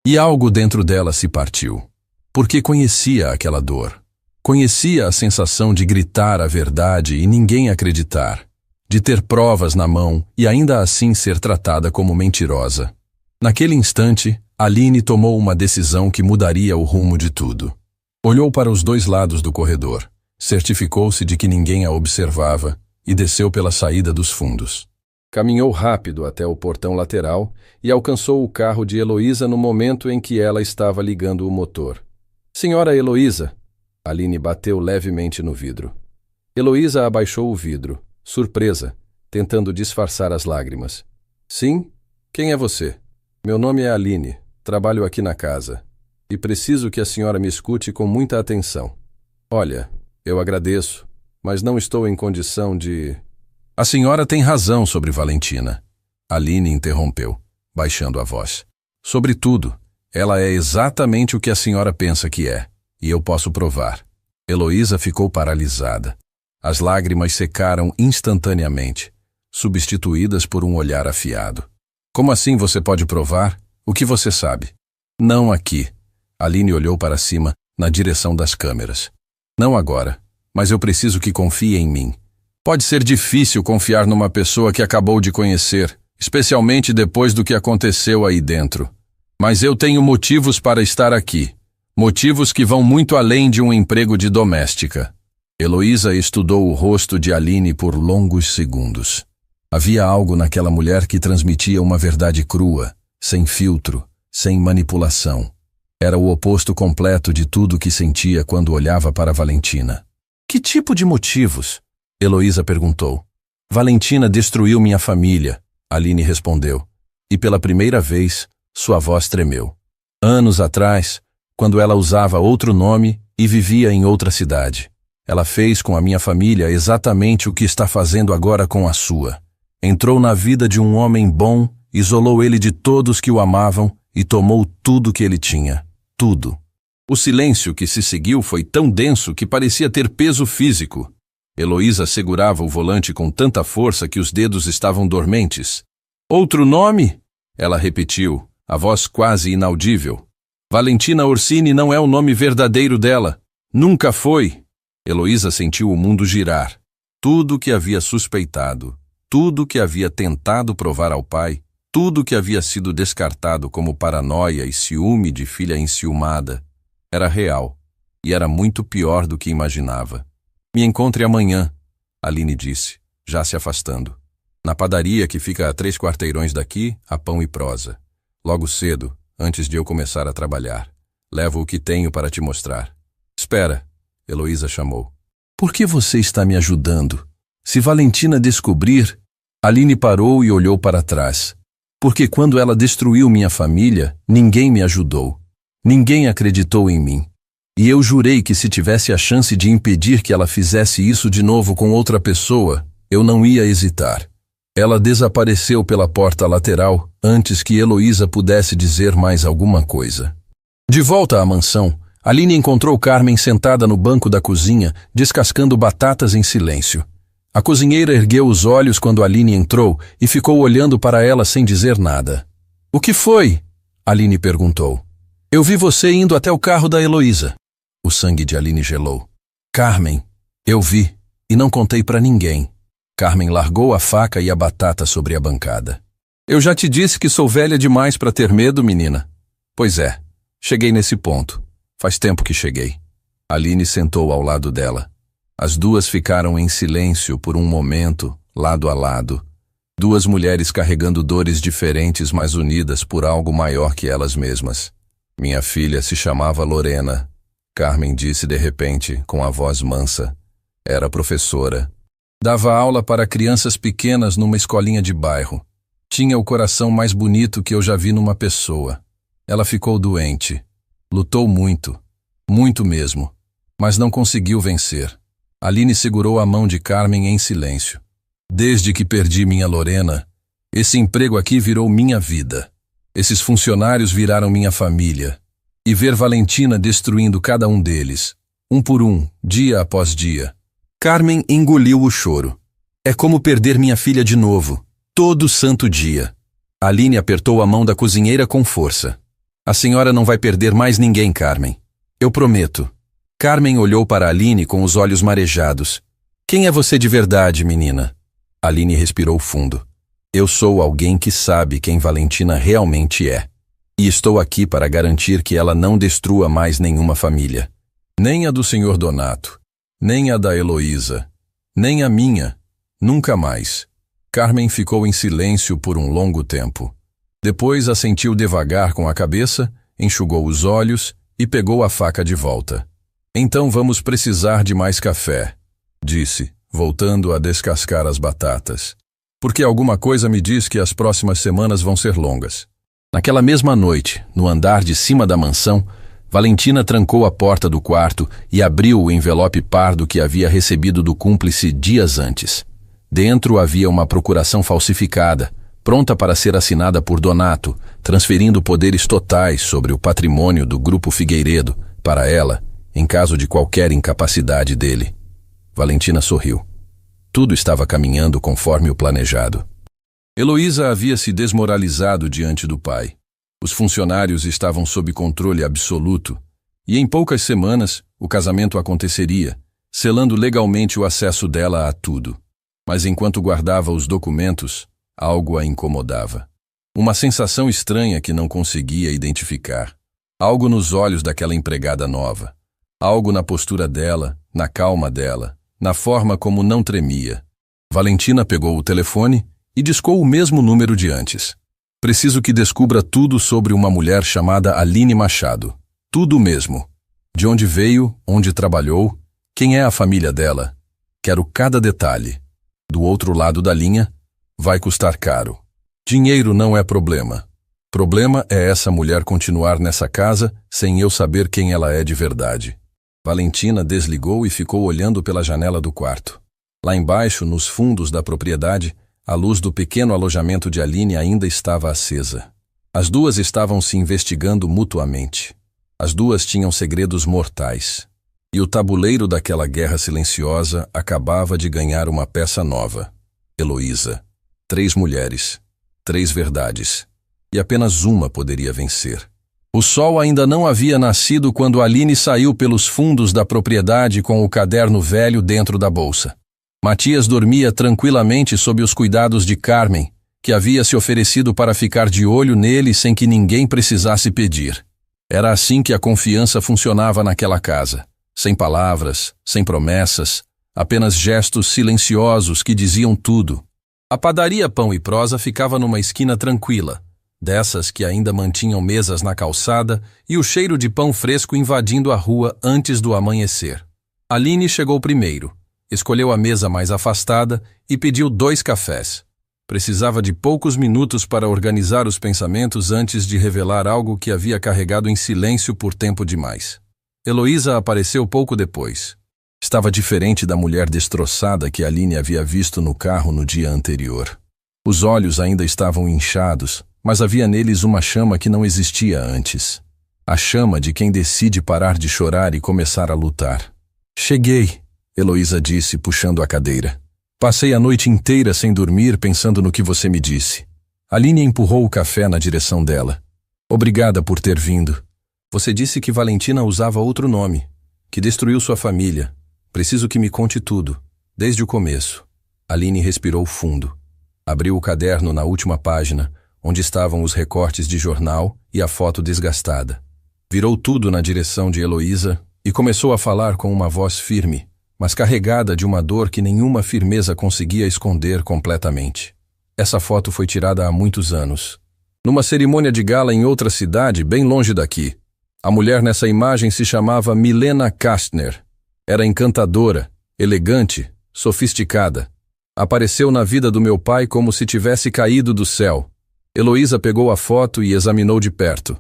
E algo dentro dela se partiu. Porque conhecia aquela dor. Conhecia a sensação de gritar a verdade e ninguém acreditar. De ter provas na mão e ainda assim ser tratada como mentirosa. Naquele instante, Aline tomou uma decisão que mudaria o rumo de tudo. Olhou para os dois lados do corredor, certificou-se de que ninguém a observava e desceu pela saída dos fundos. Caminhou rápido até o portão lateral e alcançou o carro de Heloísa no momento em que ela estava ligando o motor. Senhora Heloísa! Aline bateu levemente no vidro. Heloísa abaixou o vidro, surpresa, tentando disfarçar as lágrimas. Sim? Quem é você? Meu nome é Aline, trabalho aqui na casa. E preciso que a senhora me escute com muita atenção. Olha, eu agradeço, mas não estou em condição de... A senhora tem razão sobre Valentina. Aline interrompeu, baixando a voz. Sobretudo, ela é exatamente o que a senhora pensa que é, e eu posso provar. Heloísa ficou paralisada. As lágrimas secaram instantaneamente, substituídas por um olhar afiado. Como assim você pode provar? O que você sabe? Não aqui. Aline olhou para cima, na direção das câmeras. Não agora, mas eu preciso que confie em mim. Pode ser difícil confiar numa pessoa que acabou de conhecer, especialmente depois do que aconteceu aí dentro. Mas eu tenho motivos para estar aqui. Motivos que vão muito além de um emprego de doméstica. Heloísa estudou o rosto de Aline por longos segundos. Havia algo naquela mulher que transmitia uma verdade crua, sem filtro, sem manipulação. Era o oposto completo de tudo que sentia quando olhava para Valentina. Que tipo de motivos? Heloísa perguntou. Valentina destruiu minha família, Aline respondeu. E pela primeira vez, sua voz tremeu. Anos atrás, quando ela usava outro nome e vivia em outra cidade. Ela fez com a minha família exatamente o que está fazendo agora com a sua. Entrou na vida de um homem bom, isolou ele de todos que o amavam e tomou tudo que ele tinha. Tudo. O silêncio que se seguiu foi tão denso que parecia ter peso físico. Heloísa segurava o volante com tanta força que os dedos estavam dormentes. Outro nome? Ela repetiu, a voz quase inaudível. Valentina Orsini não é o nome verdadeiro dela. Nunca foi. Heloísa sentiu o mundo girar. Tudo que havia suspeitado, tudo que havia tentado provar ao pai, tudo que havia sido descartado como paranoia e ciúme de filha enciumada, era real, e era muito pior do que imaginava. Me encontre amanhã, Aline disse, já se afastando. Na padaria que fica a 3 quarteirões daqui, há pão e prosa. Logo cedo, antes de eu começar a trabalhar. Levo o que tenho para te mostrar. Espera, Heloísa chamou. Por que você está me ajudando? Se Valentina descobrir... Aline parou e olhou para trás. Porque quando ela destruiu minha família, ninguém me ajudou. Ninguém acreditou em mim. E eu jurei que se tivesse a chance de impedir que ela fizesse isso de novo com outra pessoa, eu não ia hesitar. Ela desapareceu pela porta lateral antes que Heloísa pudesse dizer mais alguma coisa. De volta à mansão, Aline encontrou Carmen sentada no banco da cozinha, descascando batatas em silêncio. A cozinheira ergueu os olhos quando Aline entrou e ficou olhando para ela sem dizer nada. O que foi? Aline perguntou. Eu vi você indo até o carro da Heloísa. O sangue de Aline gelou. Carmen, eu vi, e não contei para ninguém. Carmen largou a faca e a batata sobre a bancada. Eu já te disse que sou velha demais para ter medo, menina. Pois é, cheguei nesse ponto. Faz tempo que cheguei. Aline sentou ao lado dela. As duas ficaram em silêncio por um momento, lado a lado. Duas mulheres carregando dores diferentes, mas unidas por algo maior que elas mesmas. Minha filha se chamava Lorena. Carmen disse de repente, com a voz mansa. Era professora. Dava aula para crianças pequenas numa escolinha de bairro. Tinha o coração mais bonito que eu já vi numa pessoa. Ela ficou doente. Lutou muito. Muito mesmo. Mas não conseguiu vencer. Aline segurou a mão de Carmen em silêncio. Desde que perdi minha Lorena, esse emprego aqui virou minha vida. Esses funcionários viraram minha família. E ver Valentina destruindo cada um deles, um por um, dia após dia. Carmen engoliu o choro. É como perder minha filha de novo, todo santo dia. Aline apertou a mão da cozinheira com força. A senhora não vai perder mais ninguém, Carmen. Eu prometo. Carmen olhou para Aline com os olhos marejados. Quem é você de verdade, menina? Aline respirou fundo. Eu sou alguém que sabe quem Valentina realmente é. E estou aqui para garantir que ela não destrua mais nenhuma família. Nem a do Sr. Donato, nem a da Heloísa, nem a minha. Nunca mais. Carmen ficou em silêncio por um longo tempo. Depois assentiu devagar com a cabeça, enxugou os olhos e pegou a faca de volta. Então vamos precisar de mais café, disse, voltando a descascar as batatas. Porque alguma coisa me diz que as próximas semanas vão ser longas. Naquela mesma noite, no andar de cima da mansão, Valentina trancou a porta do quarto e abriu o envelope pardo que havia recebido do cúmplice dias antes. Dentro havia uma procuração falsificada, pronta para ser assinada por Donato, transferindo poderes totais sobre o patrimônio do Grupo Figueiredo para ela, em caso de qualquer incapacidade dele. Valentina sorriu. Tudo estava caminhando conforme o planejado. Heloísa havia se desmoralizado diante do pai. Os funcionários estavam sob controle absoluto, e em poucas semanas o casamento aconteceria, selando legalmente o acesso dela a tudo. Mas enquanto guardava os documentos, algo a incomodava. Uma sensação estranha que não conseguia identificar. Algo nos olhos daquela empregada nova. Algo na postura dela, na calma dela, na forma como não tremia. Valentina pegou o telefone e discou o mesmo número de antes. Preciso que descubra tudo sobre uma mulher chamada Aline Machado. Tudo mesmo. De onde veio, onde trabalhou, quem é a família dela. Quero cada detalhe. Do outro lado da linha, vai custar caro. Dinheiro não é problema. Problema é essa mulher continuar nessa casa sem eu saber quem ela é de verdade. Valentina desligou e ficou olhando pela janela do quarto. Lá embaixo, nos fundos da propriedade, a luz do pequeno alojamento de Aline ainda estava acesa. As duas estavam se investigando mutuamente. As duas tinham segredos mortais. E o tabuleiro daquela guerra silenciosa acabava de ganhar uma peça nova. Heloísa. 3 mulheres. 3 verdades. E apenas uma poderia vencer. O sol ainda não havia nascido quando Aline saiu pelos fundos da propriedade com o caderno velho dentro da bolsa. Matias dormia tranquilamente sob os cuidados de Carmen, que havia se oferecido para ficar de olho nele sem que ninguém precisasse pedir. Era assim que a confiança funcionava naquela casa. Sem palavras, sem promessas, apenas gestos silenciosos que diziam tudo. A padaria Pão e Prosa ficava numa esquina tranquila, dessas que ainda mantinham mesas na calçada e o cheiro de pão fresco invadindo a rua antes do amanhecer. Aline chegou primeiro. Escolheu a mesa mais afastada e pediu 2 cafés. Precisava de poucos minutos para organizar os pensamentos antes de revelar algo que havia carregado em silêncio por tempo demais. Heloísa apareceu pouco depois. Estava diferente da mulher destroçada que Aline havia visto no carro no dia anterior. Os olhos ainda estavam inchados, mas havia neles uma chama que não existia antes. A chama de quem decide parar de chorar e começar a lutar. Cheguei, Heloísa disse, puxando a cadeira. Passei a noite inteira sem dormir pensando no que você me disse. Aline empurrou o café na direção dela. Obrigada por ter vindo. Você disse que Valentina usava outro nome, que destruiu sua família. Preciso que me conte tudo, desde o começo. Aline respirou fundo. Abriu o caderno na última página, onde estavam os recortes de jornal e a foto desgastada. Virou tudo na direção de Heloísa e começou a falar com uma voz firme, mas carregada de uma dor que nenhuma firmeza conseguia esconder completamente. Essa foto foi tirada há muitos anos, numa cerimônia de gala em outra cidade, bem longe daqui. A mulher nessa imagem se chamava Milena Kastner. Era encantadora, elegante, sofisticada. Apareceu na vida do meu pai como se tivesse caído do céu. Heloísa pegou a foto e examinou de perto.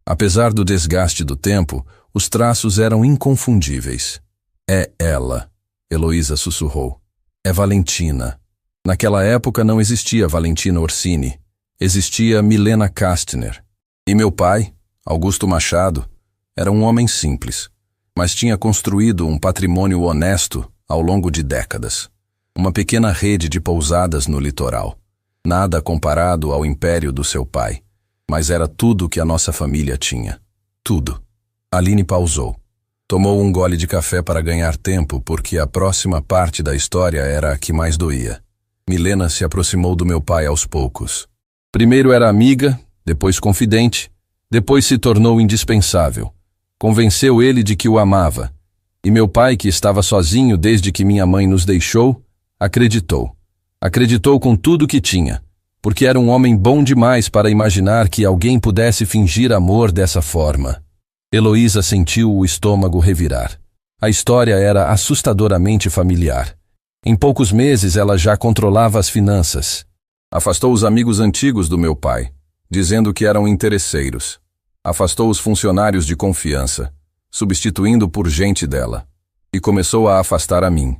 Apesar do desgaste do tempo, os traços eram inconfundíveis. É ela, Heloísa sussurrou. É Valentina. Naquela época não existia Valentina Orsini. Existia Milena Kastner. E meu pai, Augusto Machado, era um homem simples, mas tinha construído um patrimônio honesto ao longo de décadas. Uma pequena rede de pousadas no litoral. Nada comparado ao império do seu pai, mas era tudo que a nossa família tinha. Tudo. Aline pausou. Tomou um gole de café para ganhar tempo, porque a próxima parte da história era a que mais doía. Milena se aproximou do meu pai aos poucos. Primeiro era amiga, depois confidente, depois se tornou indispensável. Convenceu ele de que o amava. E meu pai, que estava sozinho desde que minha mãe nos deixou, acreditou. Acreditou com tudo que tinha, porque era um homem bom demais para imaginar que alguém pudesse fingir amor dessa forma. Heloísa sentiu o estômago revirar. A história era assustadoramente familiar. Em poucos meses ela já controlava as finanças. Afastou os amigos antigos do meu pai, dizendo que eram interesseiros. Afastou os funcionários de confiança, substituindo por gente dela. E começou a afastar a mim.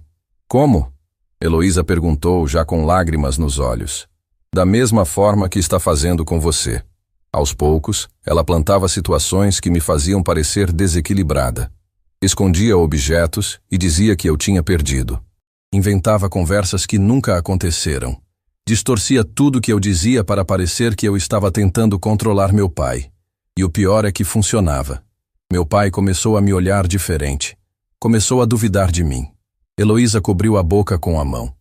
Como? Heloísa perguntou, já com lágrimas nos olhos. Da mesma forma que está fazendo com você. Aos poucos, ela plantava situações que me faziam parecer desequilibrada. Escondia objetos e dizia que eu tinha perdido. Inventava conversas que nunca aconteceram. Distorcia tudo que eu dizia para parecer que eu estava tentando controlar meu pai. E o pior é que funcionava. Meu pai começou a me olhar diferente. Começou a duvidar de mim. Heloísa cobriu a boca com a mão.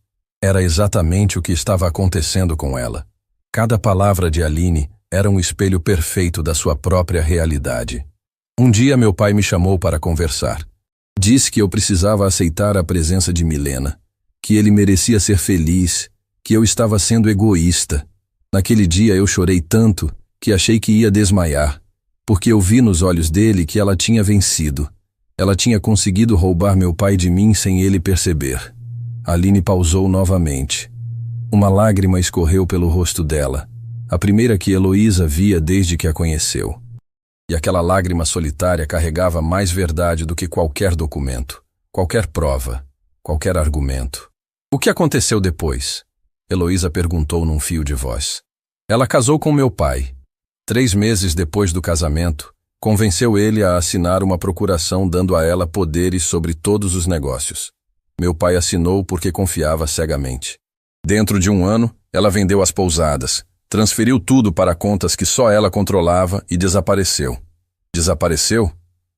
Era exatamente o que estava acontecendo com ela. Cada palavra de Aline era um espelho perfeito da sua própria realidade. Um dia meu pai me chamou para conversar. Disse que eu precisava aceitar a presença de Milena, que ele merecia ser feliz, que eu estava sendo egoísta. Naquele dia eu chorei tanto que achei que ia desmaiar, porque eu vi nos olhos dele que ela tinha vencido. Ela tinha conseguido roubar meu pai de mim sem ele perceber. Aline pausou novamente. Uma lágrima escorreu pelo rosto dela, a primeira que Heloísa via desde que a conheceu. E aquela lágrima solitária carregava mais verdade do que qualquer documento, qualquer prova, qualquer argumento. O que aconteceu depois? Heloísa perguntou num fio de voz. Ela casou com meu pai. 3 meses depois do casamento, convenceu ele a assinar uma procuração dando a ela poderes sobre todos os negócios. Meu pai assinou porque confiava cegamente. Dentro de 1 ano, ela vendeu as pousadas, transferiu tudo para contas que só ela controlava e desapareceu. Desapareceu?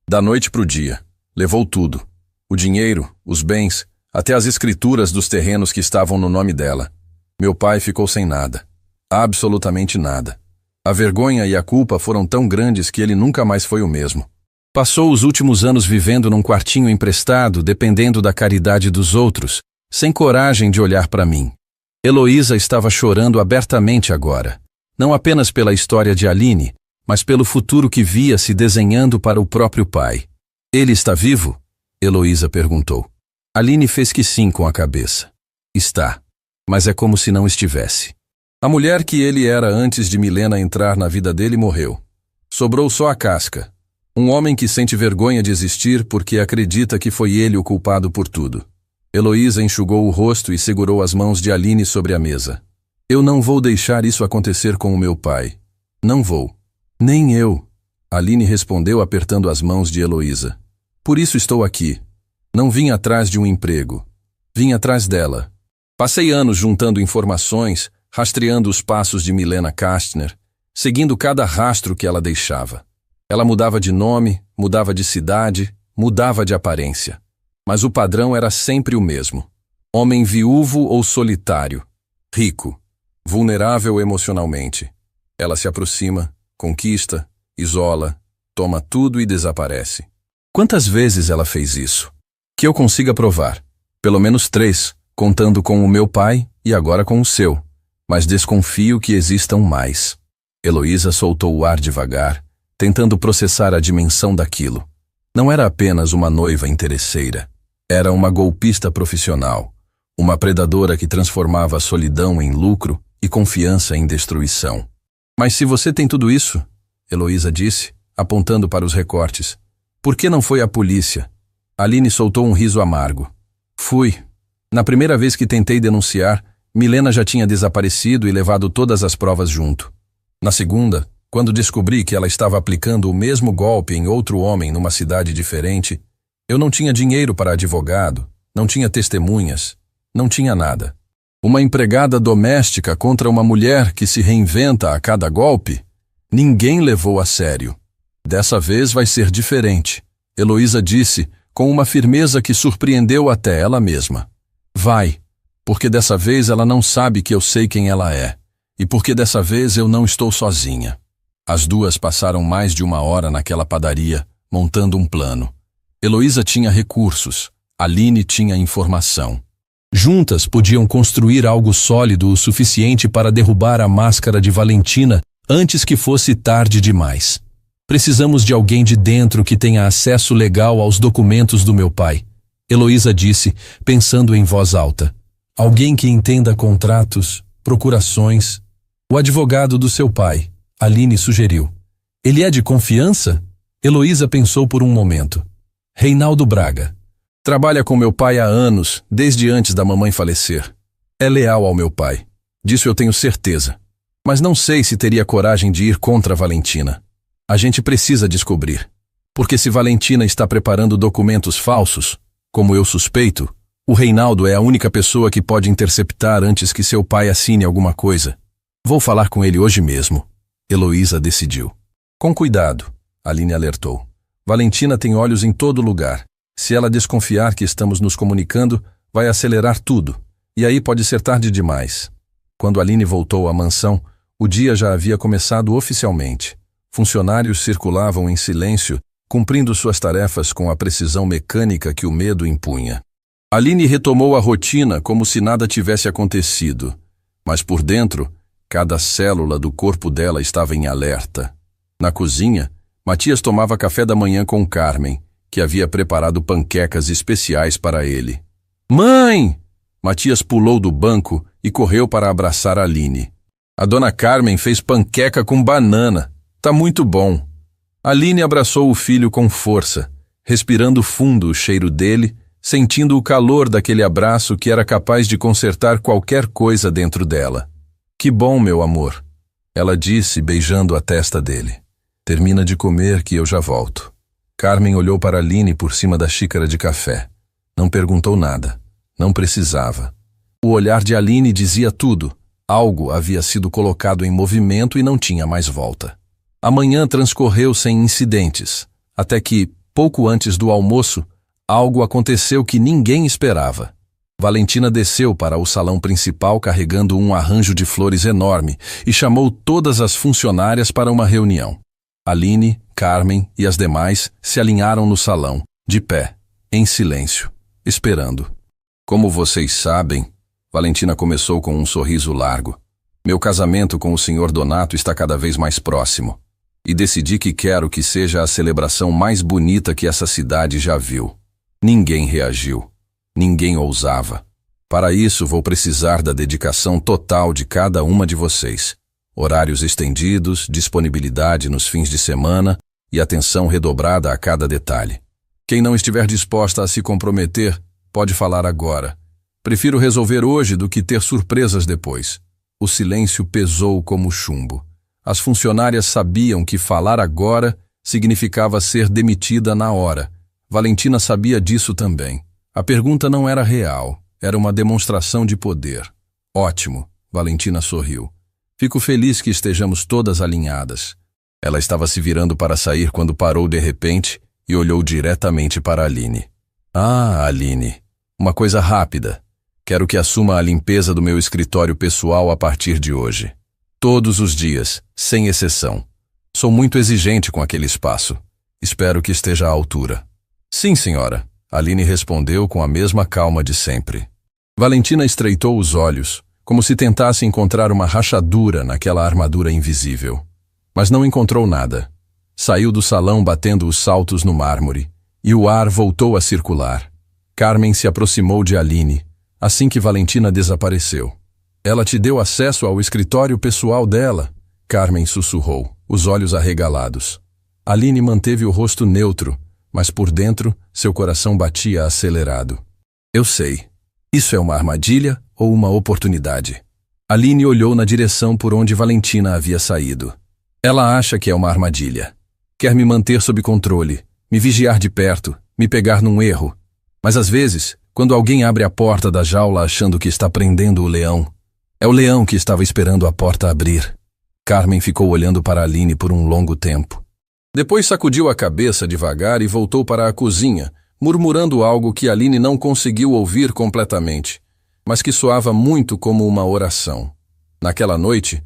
Da noite para o dia. Levou tudo. O dinheiro, os bens, até as escrituras dos terrenos que estavam no nome dela. Meu pai ficou sem nada. Absolutamente nada. A vergonha e a culpa foram tão grandes que ele nunca mais foi o mesmo. Passou os últimos anos vivendo num quartinho emprestado, dependendo da caridade dos outros, sem coragem de olhar para mim. Heloísa estava chorando abertamente agora, não apenas pela história de Aline, mas pelo futuro que via se desenhando para o próprio pai. Ele está vivo? Heloísa perguntou. Aline fez que sim com a cabeça. Está, mas é como se não estivesse. A mulher que ele era antes de Milena entrar na vida dele morreu. Sobrou só a casca. Um homem que sente vergonha de existir porque acredita que foi ele o culpado por tudo. Heloísa enxugou o rosto e segurou as mãos de Aline sobre a mesa. Eu não vou deixar isso acontecer com o meu pai. Não vou. Nem eu. Aline respondeu apertando as mãos de Heloísa. Por isso estou aqui. Não vim atrás de um emprego. Vim atrás dela. Passei anos juntando informações, rastreando os passos de Milena Kastner, seguindo cada rastro que ela deixava. Ela mudava de nome, mudava de cidade, mudava de aparência. Mas o padrão era sempre o mesmo. Homem viúvo ou solitário. Rico. Vulnerável emocionalmente. Ela se aproxima, conquista, isola, toma tudo e desaparece. Quantas vezes ela fez isso? Que eu consiga provar. Pelo menos 3, contando com o meu pai e agora com o seu. Mas desconfio que existam mais. Heloísa soltou o ar devagar, tentando processar a dimensão daquilo. Não era apenas uma noiva interesseira. Era uma golpista profissional. Uma predadora que transformava a solidão em lucro e confiança em destruição. Mas se você tem tudo isso, Heloísa disse, apontando para os recortes, por que não foi à polícia? Aline soltou um riso amargo. Fui. Na primeira vez que tentei denunciar, Milena já tinha desaparecido e levado todas as provas junto. Na segunda, quando descobri que ela estava aplicando o mesmo golpe em outro homem numa cidade diferente, eu não tinha dinheiro para advogado, não tinha testemunhas, não tinha nada. Uma empregada doméstica contra uma mulher que se reinventa a cada golpe? Ninguém levou a sério. Dessa vez vai ser diferente, Heloísa disse, com uma firmeza que surpreendeu até ela mesma. Vai, porque dessa vez ela não sabe que eu sei quem ela é, e porque dessa vez eu não estou sozinha. As duas passaram mais de 1 hora naquela padaria, montando um plano. Heloísa tinha recursos, Aline tinha informação. Juntas podiam construir algo sólido o suficiente para derrubar a máscara de Valentina antes que fosse tarde demais. Precisamos de alguém de dentro que tenha acesso legal aos documentos do meu pai, Heloísa disse, pensando em voz alta. Alguém que entenda contratos, procurações. O advogado do seu pai, Aline sugeriu. Ele é de confiança? Heloísa pensou por um momento. Reinaldo Braga. Trabalha com meu pai há anos, desde antes da mamãe falecer. É leal ao meu pai. Disso eu tenho certeza. Mas não sei se teria coragem de ir contra Valentina. A gente precisa descobrir. Porque se Valentina está preparando documentos falsos, como eu suspeito, o Reinaldo é a única pessoa que pode interceptar antes que seu pai assine alguma coisa. Vou falar com ele hoje mesmo. Heloísa decidiu. Com cuidado, Aline alertou. Valentina tem olhos em todo lugar. Se ela desconfiar que estamos nos comunicando, vai acelerar tudo. E aí pode ser tarde demais. Quando Aline voltou à mansão, o dia já havia começado oficialmente. Funcionários circulavam em silêncio, cumprindo suas tarefas com a precisão mecânica que o medo impunha. Aline retomou a rotina como se nada tivesse acontecido. Mas por dentro, cada célula do corpo dela estava em alerta. Na cozinha, Matias tomava café da manhã com Carmen, que havia preparado panquecas especiais para ele. Mãe! Matias pulou do banco e correu para abraçar Aline. A dona Carmen fez panqueca com banana. Tá muito bom. Aline abraçou o filho com força, respirando fundo o cheiro dele, sentindo o calor daquele abraço que era capaz de consertar qualquer coisa dentro dela. Que bom, meu amor, ela disse, beijando a testa dele. Termina de comer que eu já volto. Carmen olhou para Aline por cima da xícara de café. Não perguntou nada. Não precisava. O olhar de Aline dizia tudo. Algo havia sido colocado em movimento e não tinha mais volta. A manhã transcorreu sem incidentes, até que, pouco antes do almoço, algo aconteceu que ninguém esperava. Valentina desceu para o salão principal carregando um arranjo de flores enorme e chamou todas as funcionárias para uma reunião. Aline, Carmen e as demais se alinharam no salão, de pé, em silêncio, esperando. Como vocês sabem, Valentina começou com um sorriso largo. Meu casamento com o Sr. Donato está cada vez mais próximo. E decidi que quero que seja a celebração mais bonita que essa cidade já viu. Ninguém reagiu. Ninguém ousava. Para isso, vou precisar da dedicação total de cada uma de vocês. Horários estendidos, disponibilidade nos fins de semana e atenção redobrada a cada detalhe. Quem não estiver disposta a se comprometer, pode falar agora. Prefiro resolver hoje do que ter surpresas depois. O silêncio pesou como chumbo. As funcionárias sabiam que falar agora significava ser demitida na hora. Valentina sabia disso também. A pergunta não era real, era uma demonstração de poder. Ótimo, Valentina sorriu. Fico feliz que estejamos todas alinhadas. Ela estava se virando para sair quando parou de repente e olhou diretamente para Aline. Ah, Aline, uma coisa rápida. Quero que assuma a limpeza do meu escritório pessoal a partir de hoje. Todos os dias, sem exceção. Sou muito exigente com aquele espaço. Espero que esteja à altura. Sim, senhora, Aline respondeu com a mesma calma de sempre. Valentina estreitou os olhos, como se tentasse encontrar uma rachadura naquela armadura invisível. Mas não encontrou nada. Saiu do salão batendo os saltos no mármore, e o ar voltou a circular. Carmen se aproximou de Aline, assim que Valentina desapareceu. Ela te deu acesso ao escritório pessoal dela? Carmen sussurrou, os olhos arregalados. Aline manteve o rosto neutro, mas por dentro seu coração batia acelerado. Eu sei. Isso é uma armadilha ou uma oportunidade? Aline olhou na direção por onde Valentina havia saído. Ela acha que é uma armadilha. Quer me manter sob controle, me vigiar de perto, me pegar num erro. Mas às vezes, quando alguém abre a porta da jaula achando que está prendendo o leão, é o leão que estava esperando a porta abrir. Carmen ficou olhando para Aline por um longo tempo. Depois sacudiu a cabeça devagar e voltou para a cozinha, murmurando algo que Aline não conseguiu ouvir completamente, mas que soava muito como uma oração. Naquela noite,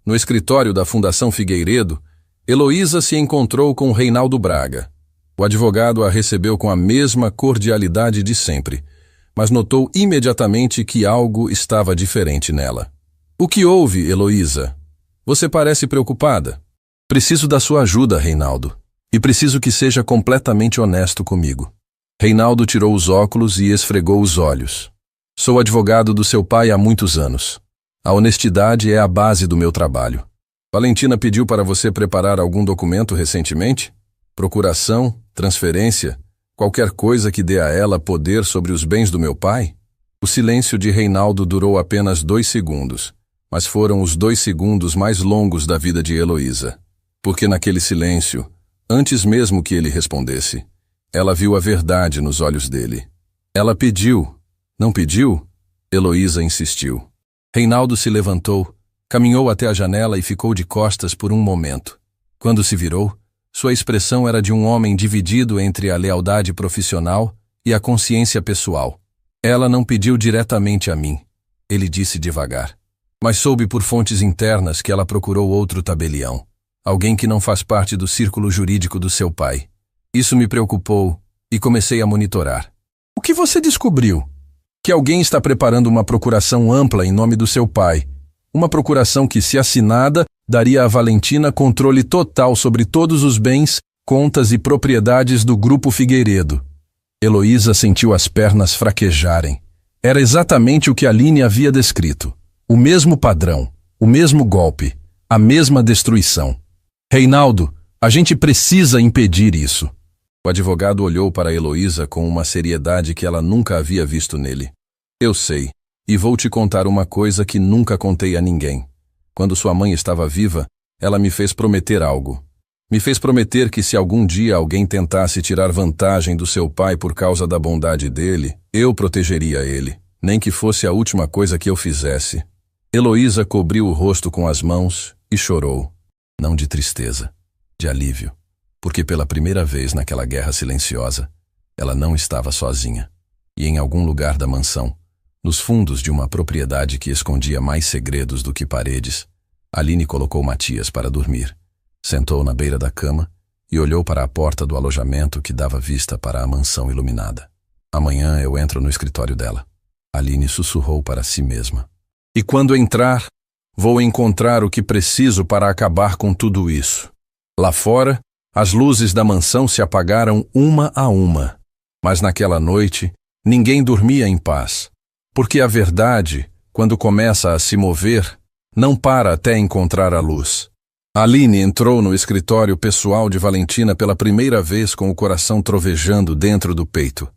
no escritório da Fundação Figueiredo, Heloísa se encontrou com Reinaldo Braga. O advogado a recebeu com a mesma cordialidade de sempre, mas notou imediatamente que algo estava diferente nela. O que houve, Heloísa? Você parece preocupada. Preciso da sua ajuda, Reinaldo, e preciso que seja completamente honesto comigo. Reinaldo tirou os óculos e esfregou os olhos. Sou advogado do seu pai há muitos anos. A honestidade é a base do meu trabalho. Valentina pediu para você preparar algum documento recentemente? Procuração, transferência, qualquer coisa que dê a ela poder sobre os bens do meu pai? O silêncio de Reinaldo durou apenas 2 segundos, mas foram os 2 segundos mais longos da vida de Heloísa. Porque naquele silêncio, antes mesmo que ele respondesse, ela viu a verdade nos olhos dele. Ela pediu. Não pediu? Heloísa insistiu. Reinaldo se levantou, caminhou até a janela e ficou de costas por um momento. Quando se virou, sua expressão era de um homem dividido entre a lealdade profissional e a consciência pessoal. Ela não pediu diretamente a mim, ele disse devagar. Mas soube por fontes internas que ela procurou outro tabelião. Alguém que não faz parte do círculo jurídico do seu pai. Isso me preocupou e comecei a monitorar. O que você descobriu? Que alguém está preparando uma procuração ampla em nome do seu pai. Uma procuração que, se assinada, daria a Valentina controle total sobre todos os bens, contas e propriedades do Grupo Figueiredo. Heloísa sentiu as pernas fraquejarem. Era exatamente o que Aline havia descrito. O mesmo padrão, o mesmo golpe, a mesma destruição. Reinaldo, a gente precisa impedir isso. O advogado olhou para Heloísa com uma seriedade que ela nunca havia visto nele. Eu sei, e vou te contar uma coisa que nunca contei a ninguém. Quando sua mãe estava viva, ela me fez prometer algo. Me fez prometer que se algum dia alguém tentasse tirar vantagem do seu pai por causa da bondade dele, eu protegeria ele, nem que fosse a última coisa que eu fizesse. Heloísa cobriu o rosto com as mãos e chorou. Não de tristeza, de alívio, porque pela primeira vez naquela guerra silenciosa, ela não estava sozinha. E em algum lugar da mansão, nos fundos de uma propriedade que escondia mais segredos do que paredes, Aline colocou Matias para dormir, sentou na beira da cama e olhou para a porta do alojamento que dava vista para a mansão iluminada. Amanhã eu entro no escritório dela. Aline sussurrou para si mesma. E quando entrar, vou encontrar o que preciso para acabar com tudo isso. Lá fora, as luzes da mansão se apagaram uma a uma. Mas naquela noite, ninguém dormia em paz. Porque a verdade, quando começa a se mover, não para até encontrar a luz. Aline entrou no escritório pessoal de Valentina pela primeira vez com o coração trovejando dentro do peito.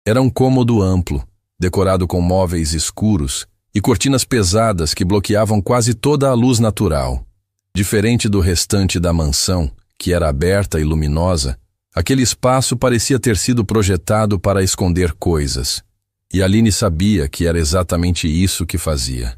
Era um cômodo amplo, decorado com móveis escuros e cortinas pesadas que bloqueavam quase toda a luz natural. Diferente do restante da mansão, que era aberta e luminosa, aquele espaço parecia ter sido projetado para esconder coisas. E Aline sabia que era exatamente isso que fazia.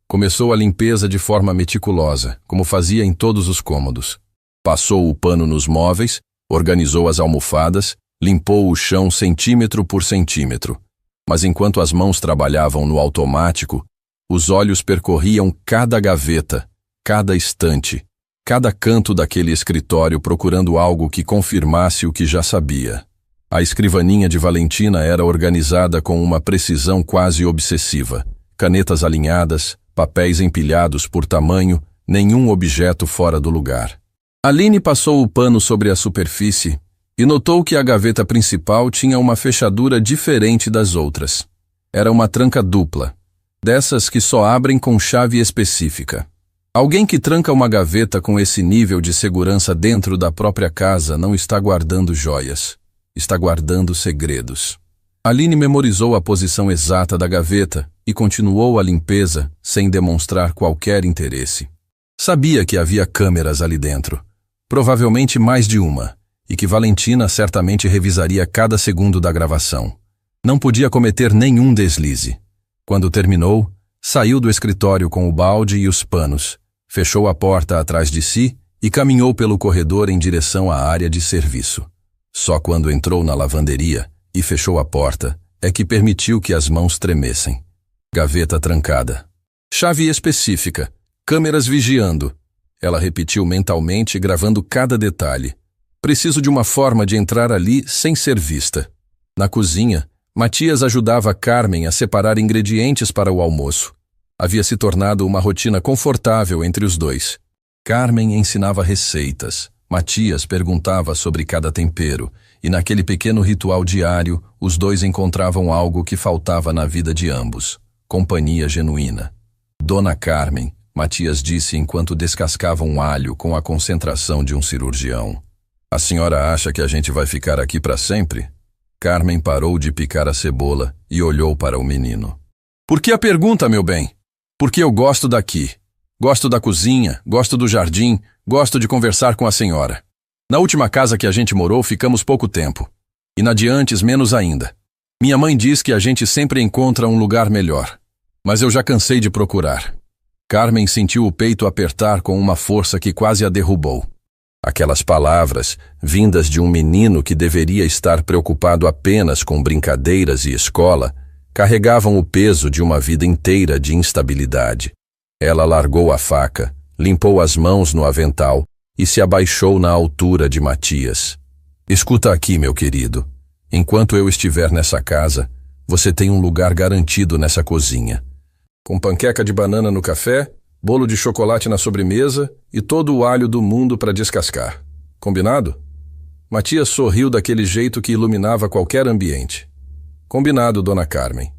Começou a limpeza de forma meticulosa, como fazia em todos os cômodos. Passou o pano nos móveis, organizou as almofadas, limpou o chão centímetro por centímetro. Mas enquanto as mãos trabalhavam no automático, os olhos percorriam cada gaveta, cada estante, cada canto daquele escritório procurando algo que confirmasse o que já sabia. A escrivaninha de Valentina era organizada com uma precisão quase obsessiva. Canetas alinhadas, papéis empilhados por tamanho, nenhum objeto fora do lugar. Aline passou o pano sobre a superfície e notou que a gaveta principal tinha uma fechadura diferente das outras. Era uma tranca dupla, dessas que só abrem com chave específica. Alguém que tranca uma gaveta com esse nível de segurança dentro da própria casa não está guardando joias, está guardando segredos. Aline memorizou a posição exata da gaveta e continuou a limpeza sem demonstrar qualquer interesse. Sabia que havia câmeras ali dentro, provavelmente mais de uma, e que Valentina certamente revisaria cada segundo da gravação. Não podia cometer nenhum deslize. Quando terminou, saiu do escritório com o balde e os panos, fechou a porta atrás de si e caminhou pelo corredor em direção à área de serviço. Só quando entrou na lavanderia e fechou a porta é que permitiu que as mãos tremessem. Gaveta trancada. Chave específica. Câmeras vigiando. Ela repetiu mentalmente, gravando cada detalhe. Preciso de uma forma de entrar ali sem ser vista. Na cozinha, Matias ajudava Carmen a separar ingredientes para o almoço. Havia se tornado uma rotina confortável entre os dois. Carmen ensinava receitas, Matias perguntava sobre cada tempero, e naquele pequeno ritual diário, os dois encontravam algo que faltava na vida de ambos: companhia genuína. Dona Carmen, Matias disse enquanto descascava um alho com a concentração de um cirurgião. A senhora acha que a gente vai ficar aqui para sempre? Carmen parou de picar a cebola e olhou para o menino. Por que a pergunta, meu bem? Porque eu gosto daqui. Gosto da cozinha, gosto do jardim, gosto de conversar com a senhora. Na última casa que a gente morou, ficamos pouco tempo. E na de antes, menos ainda. Minha mãe diz que a gente sempre encontra um lugar melhor. Mas eu já cansei de procurar. Carmen sentiu o peito apertar com uma força que quase a derrubou. Aquelas palavras, vindas de um menino que deveria estar preocupado apenas com brincadeiras e escola, carregavam o peso de uma vida inteira de instabilidade. Ela largou a faca, limpou as mãos no avental e se abaixou na altura de Matias. Escuta aqui, meu querido. Enquanto eu estiver nessa casa, você tem um lugar garantido nessa cozinha. Com panqueca de banana no café, bolo de chocolate na sobremesa e todo o alho do mundo para descascar. Combinado? Matias sorriu daquele jeito que iluminava qualquer ambiente. Combinado, Dona Carmen.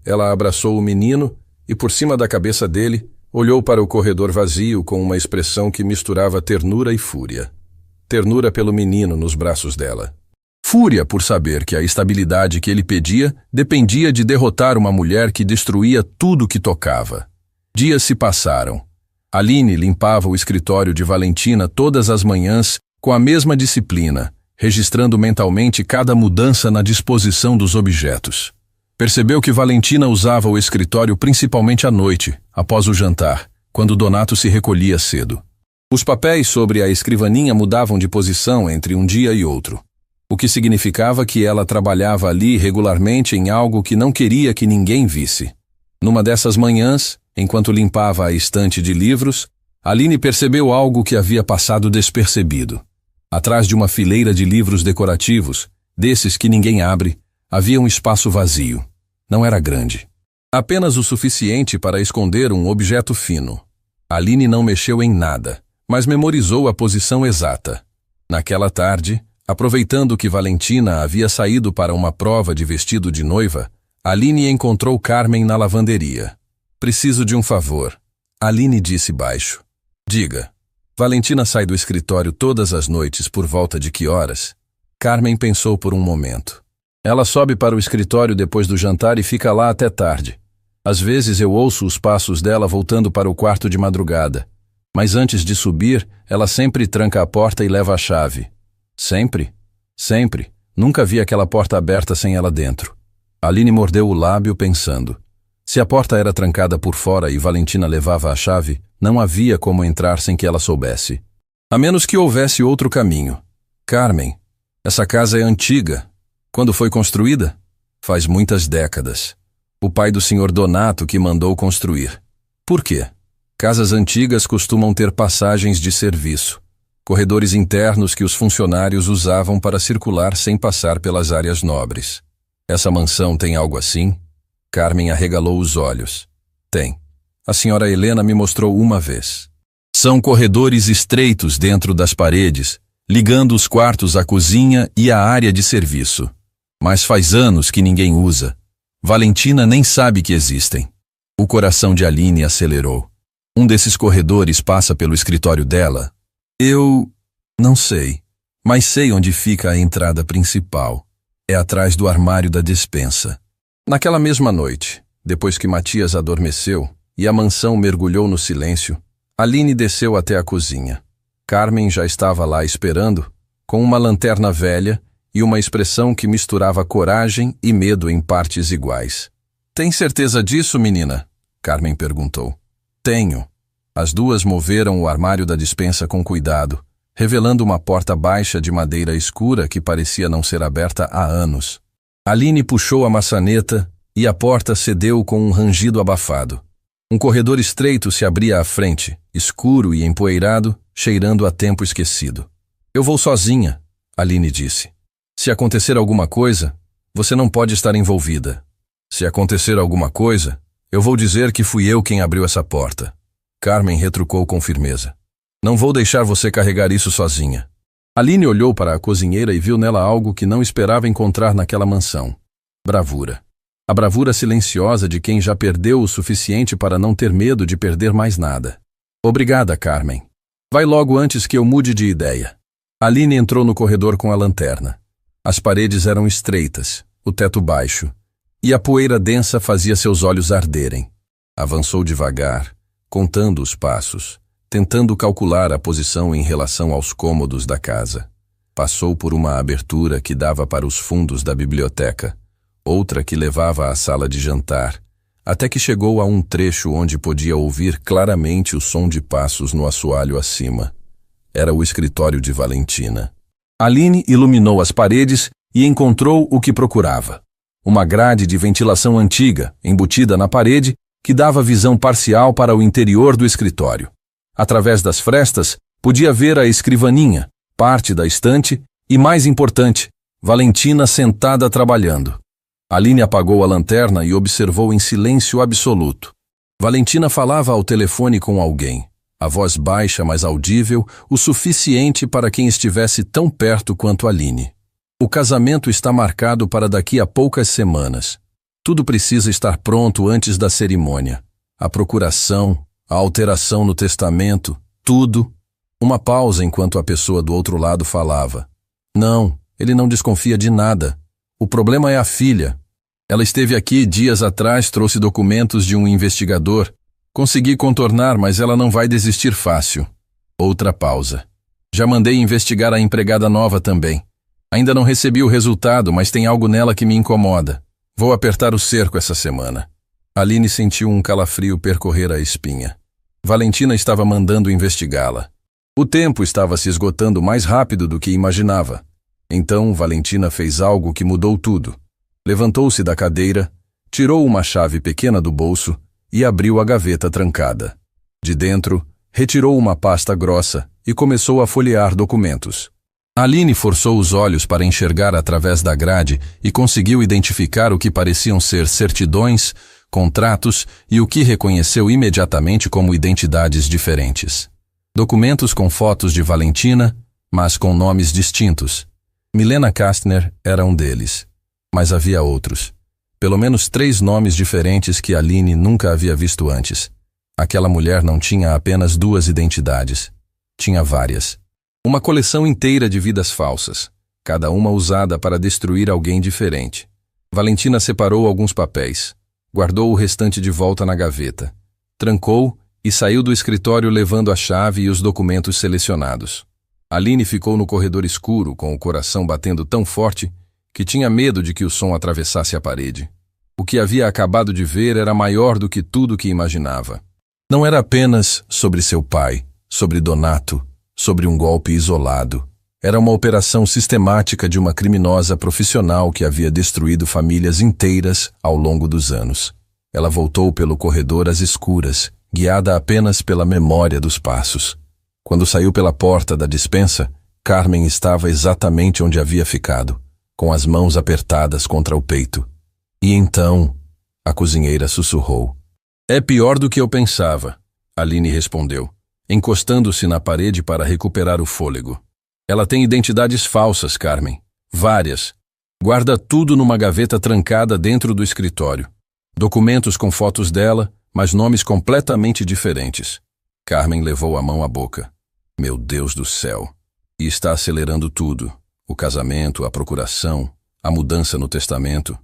Ela abraçou o menino e, por cima da cabeça dele, olhou para o corredor vazio com uma expressão que misturava ternura e fúria. Ternura pelo menino nos braços dela. Fúria por saber que a estabilidade que ele pedia dependia de derrotar uma mulher que destruía tudo que tocava. Dias se passaram. Aline limpava o escritório de Valentina todas as manhãs com a mesma disciplina, registrando mentalmente cada mudança na disposição dos objetos. Percebeu que Valentina usava o escritório principalmente à noite, após o jantar, quando Donato se recolhia cedo. Os papéis sobre a escrivaninha mudavam de posição entre um dia e outro, o que significava que ela trabalhava ali regularmente em algo que não queria que ninguém visse. Numa dessas manhãs, enquanto limpava a estante de livros, Aline percebeu algo que havia passado despercebido. Atrás de uma fileira de livros decorativos, desses que ninguém abre, havia um espaço vazio. Não era grande. Apenas o suficiente para esconder um objeto fino. Aline não mexeu em nada, mas memorizou a posição exata. Naquela tarde, aproveitando que Valentina havia saído para uma prova de vestido de noiva, Aline encontrou Carmen na lavanderia. Preciso de um favor. Aline disse baixo. Diga. Valentina sai do escritório todas as noites por volta de que horas? Carmen pensou por um momento. Ela sobe para o escritório depois do jantar e fica lá até tarde. Às vezes eu ouço os passos dela voltando para o quarto de madrugada. Mas antes de subir, ela sempre tranca a porta e leva a chave. Sempre? Sempre. Nunca vi aquela porta aberta sem ela dentro. Aline mordeu o lábio pensando. Se a porta era trancada por fora e Valentina levava a chave, não havia como entrar sem que ela soubesse. A menos que houvesse outro caminho. Carmen, essa casa é antiga. Quando foi construída? Faz muitas décadas. O pai do Sr. Donato que mandou construir. Por quê? Casas antigas costumam ter passagens de serviço. corredores internos que os funcionários usavam para circular sem passar pelas áreas nobres. Essa mansão tem algo assim? Carmen arregalou os olhos. Tem. A senhora Helena me mostrou uma vez. São corredores estreitos dentro das paredes, ligando os quartos à cozinha e à área de serviço. Mas faz anos que ninguém usa. Valentina nem sabe que existem. O coração de Aline acelerou. Um desses corredores passa pelo escritório dela? Eu não sei, mas sei onde fica a entrada principal. É atrás do armário da despensa. Naquela mesma noite, depois que Matias adormeceu e a mansão mergulhou no silêncio, Aline desceu até a cozinha. Carmen já estava lá esperando, com uma lanterna velha e uma expressão que misturava coragem e medo em partes iguais. Tem certeza disso, menina? Carmen perguntou. Tenho. As duas moveram o armário da despensa com cuidado, revelando uma porta baixa de madeira escura que parecia não ser aberta há anos. Aline puxou a maçaneta e a porta cedeu com um rangido abafado. Um corredor estreito se abria à frente, escuro e empoeirado, cheirando a tempo esquecido. Eu vou sozinha, Aline disse. Se acontecer alguma coisa, você não pode estar envolvida. Se acontecer alguma coisa, eu vou dizer que fui eu quem abriu essa porta. Carmen retrucou com firmeza. Não vou deixar você carregar isso sozinha. Aline olhou para a cozinheira e viu nela algo que não esperava encontrar naquela mansão. Bravura. A bravura silenciosa de quem já perdeu o suficiente para não ter medo de perder mais nada. Obrigada, Carmen. Vai logo antes que eu mude de ideia. Aline entrou no corredor com a lanterna. As paredes eram estreitas, o teto baixo, e a poeira densa fazia seus olhos arderem. Avançou devagar, contando os passos, tentando calcular a posição em relação aos cômodos da casa. Passou por uma abertura que dava para os fundos da biblioteca, outra que levava à sala de jantar, até que chegou a um trecho onde podia ouvir claramente o som de passos no assoalho acima. Era o escritório de Valentina. Aline iluminou as paredes e encontrou o que procurava. Uma grade de ventilação antiga, embutida na parede, que dava visão parcial para o interior do escritório. Através das frestas, podia ver a escrivaninha, parte da estante e, mais importante, Valentina sentada trabalhando. Aline apagou a lanterna e observou em silêncio absoluto. Valentina falava ao telefone com alguém, a voz baixa, mas audível, o suficiente para quem estivesse tão perto quanto Aline. O casamento está marcado para daqui a poucas semanas. Tudo precisa estar pronto antes da cerimônia. A procuração, a alteração no testamento, tudo. Uma pausa enquanto a pessoa do outro lado falava. Não, ele não desconfia de nada. O problema é a filha. Ela esteve aqui dias atrás, trouxe documentos de um investigador. Consegui contornar, mas ela não vai desistir fácil. Outra pausa. Já mandei investigar a empregada nova também. Ainda não recebi o resultado, mas tem algo nela que me incomoda. Vou apertar o cerco essa semana. Aline sentiu um calafrio percorrer a espinha. Valentina estava mandando investigá-la. O tempo estava se esgotando mais rápido do que imaginava. Então, Valentina fez algo que mudou tudo. Levantou-se da cadeira, tirou uma chave pequena do bolso e abriu a gaveta trancada. De dentro, retirou uma pasta grossa e começou a folhear documentos. Aline forçou os olhos para enxergar através da grade e conseguiu identificar o que pareciam ser certidões, contratos e o que reconheceu imediatamente como identidades diferentes. Documentos com fotos de Valentina, mas com nomes distintos. Milena Kastner era um deles, mas havia outros. Pelo menos 3 nomes diferentes que Aline nunca havia visto antes. Aquela mulher não tinha apenas 2 identidades. Tinha várias. Uma coleção inteira de vidas falsas, cada uma usada para destruir alguém diferente. Valentina separou alguns papéis, guardou o restante de volta na gaveta, trancou e saiu do escritório levando a chave e os documentos selecionados. Aline ficou no corredor escuro, com o coração batendo tão forte que tinha medo de que o som atravessasse a parede. O que havia acabado de ver era maior do que tudo que imaginava. Não era apenas sobre seu pai, sobre Donato, sobre um golpe isolado. Era uma operação sistemática de uma criminosa profissional que havia destruído famílias inteiras ao longo dos anos. Ela voltou pelo corredor às escuras, guiada apenas pela memória dos passos. Quando saiu pela porta da despensa, Carmen estava exatamente onde havia ficado, com as mãos apertadas contra o peito. E então, a cozinheira sussurrou. É pior do que eu pensava, Aline respondeu, encostando-se na parede para recuperar o fôlego. Ela tem identidades falsas, Carmen. Várias. Guarda tudo numa gaveta trancada dentro do escritório. Documentos com fotos dela, mas nomes completamente diferentes. Carmen levou a mão à boca. Meu Deus do céu. E está acelerando tudo. O casamento, a procuração, a mudança no testamento.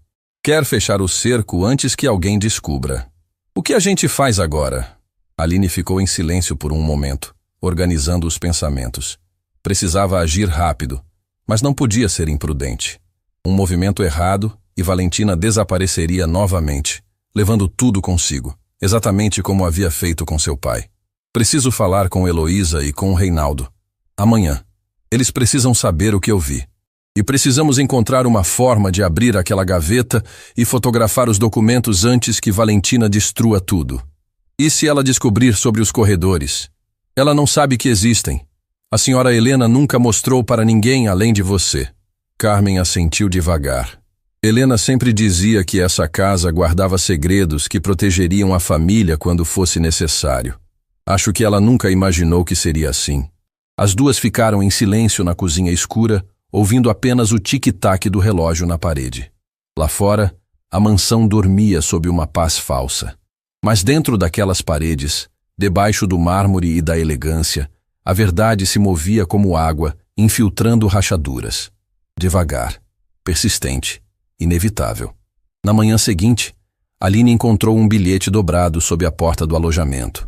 Quer fechar o cerco antes que alguém descubra. O que a gente faz agora? Aline ficou em silêncio por um momento, organizando os pensamentos. Precisava agir rápido, mas não podia ser imprudente. Um movimento errado e Valentina desapareceria novamente, levando tudo consigo, exatamente como havia feito com seu pai. Preciso falar com Heloísa e com o Reinaldo. Amanhã. Eles precisam saber o que eu vi. E precisamos encontrar uma forma de abrir aquela gaveta e fotografar os documentos antes que Valentina destrua tudo. E se ela descobrir sobre os corredores? Ela não sabe que existem. A senhora Helena nunca mostrou para ninguém além de você. Carmen assentiu devagar. Helena sempre dizia que essa casa guardava segredos que protegeriam a família quando fosse necessário. Acho que ela nunca imaginou que seria assim. As duas ficaram em silêncio na cozinha escura, ouvindo apenas o tic-tac do relógio na parede. Lá fora, a mansão dormia sob uma paz falsa. Mas dentro daquelas paredes, debaixo do mármore e da elegância, a verdade se movia como água, infiltrando rachaduras. Devagar, persistente, inevitável. Na manhã seguinte, Aline encontrou um bilhete dobrado sob a porta do alojamento.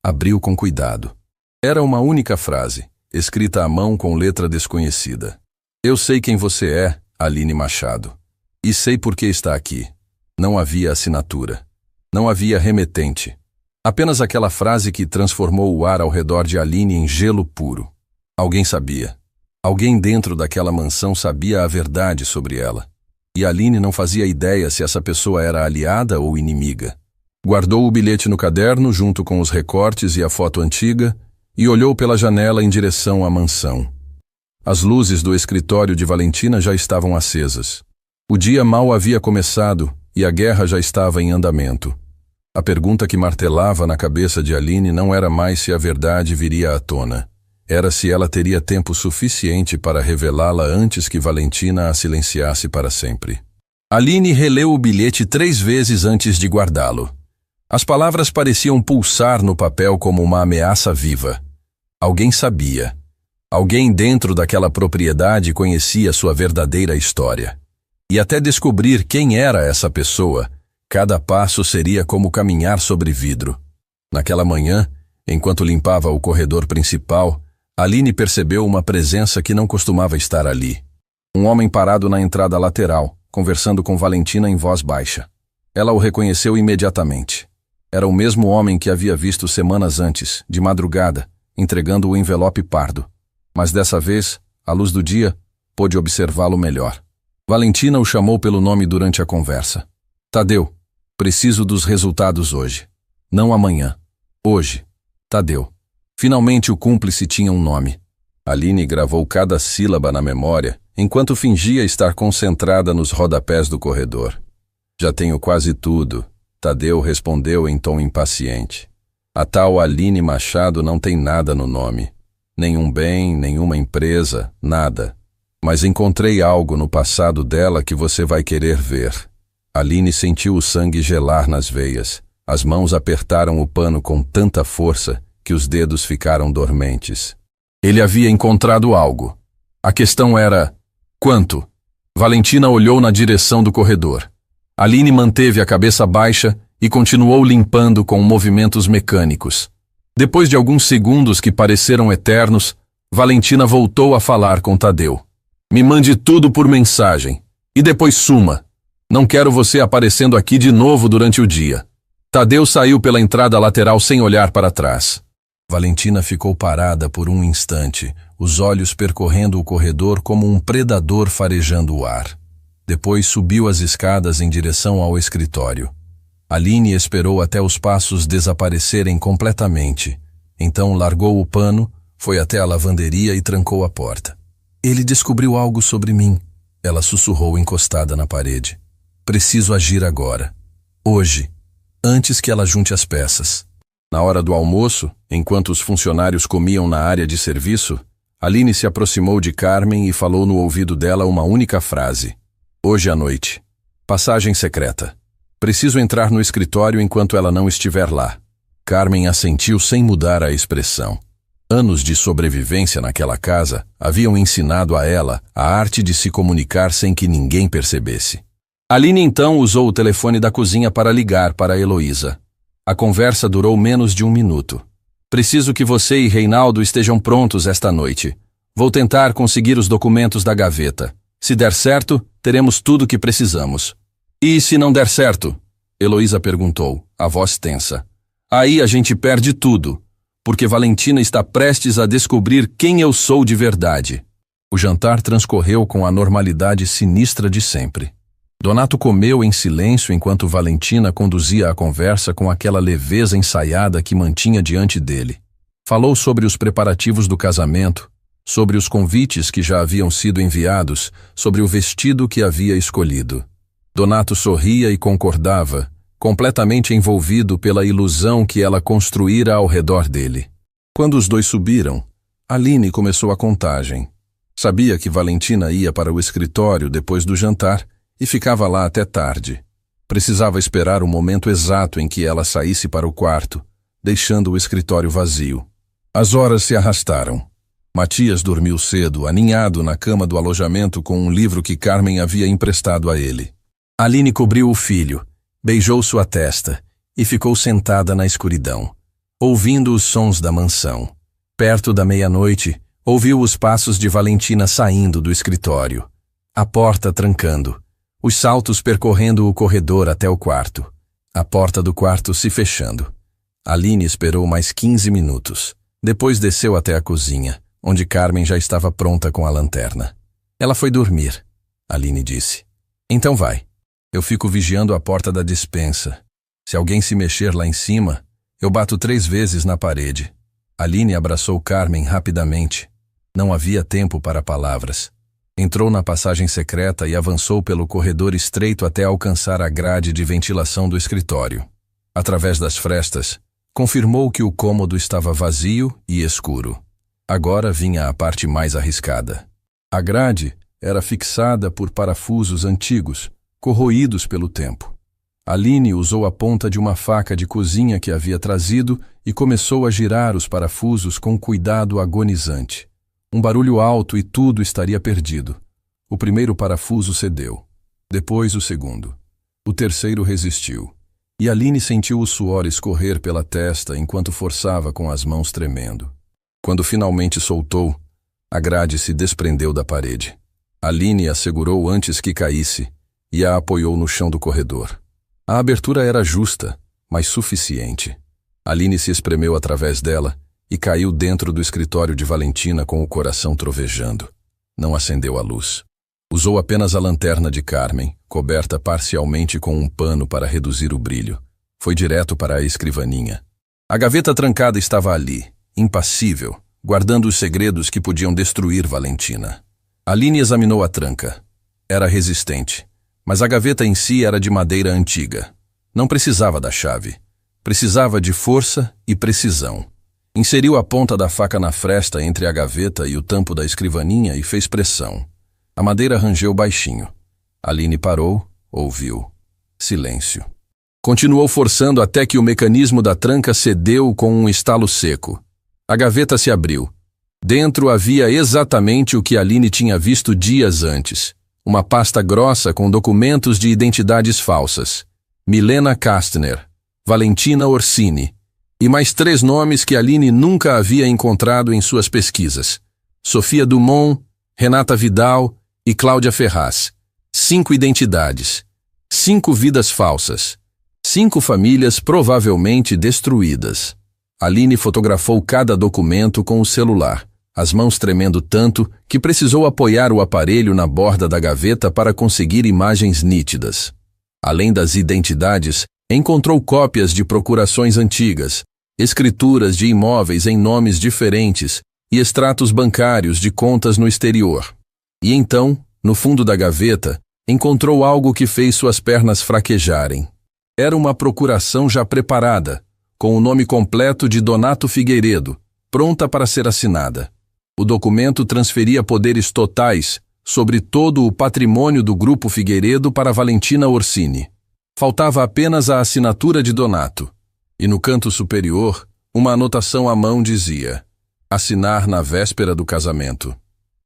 Abriu com cuidado. Era uma única frase, escrita à mão com letra desconhecida. Eu sei quem você é, Aline Machado. E sei por que está aqui. Não havia assinatura. Não havia remetente. Apenas aquela frase que transformou o ar ao redor de Aline em gelo puro. Alguém sabia. Alguém dentro daquela mansão sabia a verdade sobre ela. E Aline não fazia ideia se essa pessoa era aliada ou inimiga. Guardou o bilhete no caderno junto com os recortes e a foto antiga e olhou pela janela em direção à mansão. As luzes do escritório de Valentina já estavam acesas. O dia mal havia começado e a guerra já estava em andamento. A pergunta que martelava na cabeça de Aline não era mais se a verdade viria à tona. Era se ela teria tempo suficiente para revelá-la antes que Valentina a silenciasse para sempre. Aline releu o bilhete 3 vezes antes de guardá-lo. As palavras pareciam pulsar no papel como uma ameaça viva. Alguém sabia. Alguém dentro daquela propriedade conhecia sua verdadeira história. E até descobrir quem era essa pessoa, cada passo seria como caminhar sobre vidro. Naquela manhã, enquanto limpava o corredor principal, Aline percebeu uma presença que não costumava estar ali. Um homem parado na entrada lateral, conversando com Valentina em voz baixa. Ela o reconheceu imediatamente. Era o mesmo homem que havia visto semanas antes, de madrugada, entregando o envelope pardo. Mas dessa vez, à luz do dia, pôde observá-lo melhor. Valentina o chamou pelo nome durante a conversa. Tadeu, preciso dos resultados hoje. Não amanhã. Hoje. Tadeu. Finalmente o cúmplice tinha um nome. Aline gravou cada sílaba na memória, enquanto fingia estar concentrada nos rodapés do corredor. Já tenho quase tudo, Tadeu respondeu em tom impaciente. A tal Aline Machado não tem nada no nome. Nenhum bem, nenhuma empresa, nada. Mas encontrei algo no passado dela que você vai querer ver. Aline sentiu o sangue gelar nas veias. As mãos apertaram o pano com tanta força que os dedos ficaram dormentes. Ele havia encontrado algo. A questão era: quanto? Valentina olhou na direção do corredor. Aline manteve a cabeça baixa e continuou limpando com movimentos mecânicos. Depois de alguns segundos que pareceram eternos, Valentina voltou a falar com Tadeu. Me mande tudo por mensagem. E depois suma. Não quero você aparecendo aqui de novo durante o dia. Tadeu saiu pela entrada lateral sem olhar para trás. Valentina ficou parada por um instante, os olhos percorrendo o corredor como um predador farejando o ar. Depois subiu as escadas em direção ao escritório. Aline esperou até os passos desaparecerem completamente. Então largou o pano, foi até a lavanderia e trancou a porta. Ele descobriu algo sobre mim, ela sussurrou encostada na parede. Preciso agir agora. Hoje, antes que ela junte as peças. Na hora do almoço, enquanto os funcionários comiam na área de serviço, Aline se aproximou de Carmen e falou no ouvido dela uma única frase. Hoje à noite. Passagem secreta. Preciso entrar no escritório enquanto ela não estiver lá. Carmen assentiu sem mudar a expressão. Anos de sobrevivência naquela casa haviam ensinado a ela a arte de se comunicar sem que ninguém percebesse. Aline então usou o telefone da cozinha para ligar para Heloísa. A conversa durou menos de 1 minuto. Preciso que você e Reinaldo estejam prontos esta noite. Vou tentar conseguir os documentos da gaveta. Se der certo, teremos tudo o que precisamos. E se não der certo? Heloísa perguntou, a voz tensa. Aí a gente perde tudo, porque Valentina está prestes a descobrir quem eu sou de verdade. O jantar transcorreu com a normalidade sinistra de sempre. Donato comeu em silêncio enquanto Valentina conduzia a conversa com aquela leveza ensaiada que mantinha diante dele. Falou sobre os preparativos do casamento, sobre os convites que já haviam sido enviados, sobre o vestido que havia escolhido. Donato sorria e concordava, completamente envolvido pela ilusão que ela construíra ao redor dele. Quando os dois subiram, Aline começou a contagem. Sabia que Valentina ia para o escritório depois do jantar e ficava lá até tarde. Precisava esperar o momento exato em que ela saísse para o quarto, deixando o escritório vazio. As horas se arrastaram. Matias dormiu cedo, aninhado na cama do alojamento com um livro que Carmen havia emprestado a ele. Aline cobriu o filho, beijou sua testa e ficou sentada na escuridão, ouvindo os sons da mansão. Perto da meia-noite, ouviu os passos de Valentina saindo do escritório, a porta trancando, os saltos percorrendo o corredor até o quarto, a porta do quarto se fechando. Aline esperou mais 15 minutos. Depois desceu até a cozinha, onde Carmen já estava pronta com a lanterna. Ela foi dormir, Aline disse. Então vai. Eu fico vigiando a porta da despensa. Se alguém se mexer lá em cima, eu bato 3 vezes na parede. Aline abraçou Carmen rapidamente. Não havia tempo para palavras. Entrou na passagem secreta e avançou pelo corredor estreito até alcançar a grade de ventilação do escritório. Através das frestas, confirmou que o cômodo estava vazio e escuro. Agora vinha a parte mais arriscada. A grade era fixada por parafusos antigos, corroídos pelo tempo. Aline usou a ponta de uma faca de cozinha que havia trazido e começou a girar os parafusos com cuidado agonizante. Um barulho alto e tudo estaria perdido. O primeiro parafuso cedeu. Depois o segundo. O terceiro resistiu. E Aline sentiu o suor escorrer pela testa enquanto forçava com as mãos tremendo. Quando finalmente soltou, a grade se desprendeu da parede. Aline a segurou antes que caísse e a apoiou no chão do corredor. A abertura era justa, mas suficiente. Aline se espremeu através dela e caiu dentro do escritório de Valentina com o coração trovejando. Não acendeu a luz. Usou apenas a lanterna de Carmen, coberta parcialmente com um pano para reduzir o brilho. Foi direto para a escrivaninha. A gaveta trancada estava ali, impassível, guardando os segredos que podiam destruir Valentina. Aline examinou a tranca. Era resistente, mas a gaveta em si era de madeira antiga. Não precisava da chave. Precisava de força e precisão. Inseriu a ponta da faca na fresta entre a gaveta e o tampo da escrivaninha e fez pressão. A madeira rangeu baixinho. Aline parou, ouviu. Silêncio. Continuou forçando até que o mecanismo da tranca cedeu com um estalo seco. A gaveta se abriu. Dentro havia exatamente o que Aline tinha visto dias antes. Uma pasta grossa com documentos de identidades falsas. Milena Kastner, Valentina Orsini, e mais 3 nomes que Aline nunca havia encontrado em suas pesquisas. Sofia Dumont, Renata Vidal e Cláudia Ferraz. 5 identidades. 5 vidas falsas. 5 famílias provavelmente destruídas. Aline fotografou cada documento com o celular, as mãos tremendo tanto que precisou apoiar o aparelho na borda da gaveta para conseguir imagens nítidas. Além das identidades, encontrou cópias de procurações antigas, escrituras de imóveis em nomes diferentes e extratos bancários de contas no exterior. E então, no fundo da gaveta, encontrou algo que fez suas pernas fraquejarem. Era uma procuração já preparada, com o nome completo de Donato Figueiredo, pronta para ser assinada. O documento transferia poderes totais sobre todo o patrimônio do Grupo Figueiredo para Valentina Orsini. Faltava apenas a assinatura de Donato. E no canto superior, uma anotação à mão dizia: assinar na véspera do casamento.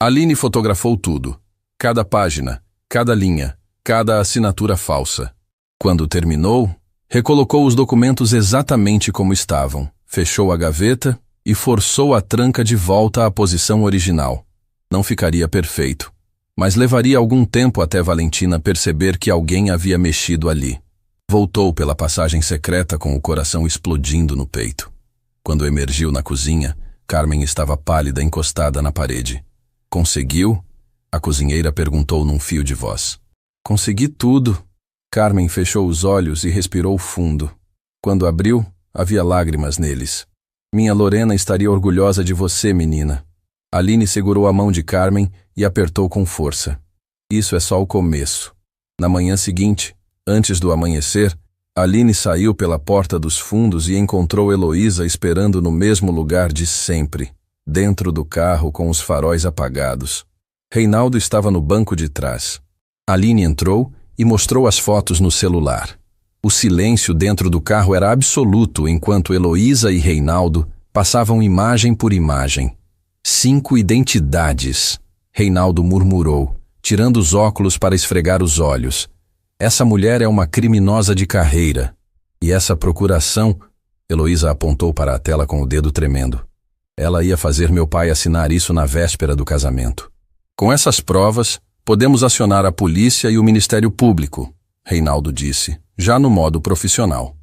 Aline fotografou tudo. Cada página, cada linha, cada assinatura falsa. Quando terminou, recolocou os documentos exatamente como estavam, fechou a gaveta e forçou a tranca de volta à posição original. Não ficaria perfeito, mas levaria algum tempo até Valentina perceber que alguém havia mexido ali. Voltou pela passagem secreta com o coração explodindo no peito. Quando emergiu na cozinha, Carmen estava pálida, encostada na parede. Conseguiu? A cozinheira perguntou num fio de voz. Consegui tudo. Carmen fechou os olhos e respirou fundo. Quando abriu, havia lágrimas neles. Minha Lorena estaria orgulhosa de você, menina. Aline segurou a mão de Carmen e apertou com força. Isso é só o começo. Na manhã seguinte, antes do amanhecer, Aline saiu pela porta dos fundos e encontrou Heloísa esperando no mesmo lugar de sempre, dentro do carro com os faróis apagados. Reinaldo estava no banco de trás. Aline entrou e mostrou as fotos no celular. O silêncio dentro do carro era absoluto enquanto Heloísa e Reinaldo passavam imagem por imagem. 5 identidades, Reinaldo murmurou, tirando os óculos para esfregar os olhos. Essa mulher é uma criminosa de carreira. E essa procuração, Heloísa apontou para a tela com o dedo tremendo. Ela ia fazer meu pai assinar isso na véspera do casamento. Com essas provas, podemos acionar a polícia e o Ministério Público, Reinaldo disse, já no modo profissional.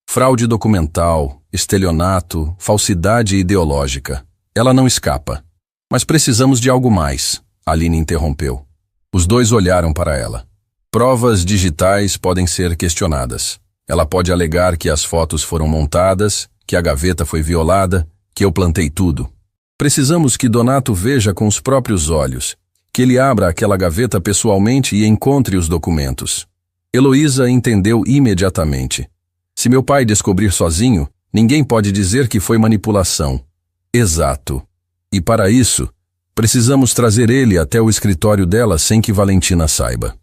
Fraude documental, estelionato, falsidade ideológica. Ela não escapa. Mas precisamos de algo mais, Aline interrompeu. Os dois olharam para ela. Provas digitais podem ser questionadas. Ela pode alegar que as fotos foram montadas, que a gaveta foi violada, que eu plantei tudo. Precisamos que Donato veja com os próprios olhos, que ele abra aquela gaveta pessoalmente e encontre os documentos. Heloísa entendeu imediatamente. Se meu pai descobrir sozinho, ninguém pode dizer que foi manipulação. Exato. E para isso, precisamos trazer ele até o escritório dela sem que Valentina saiba.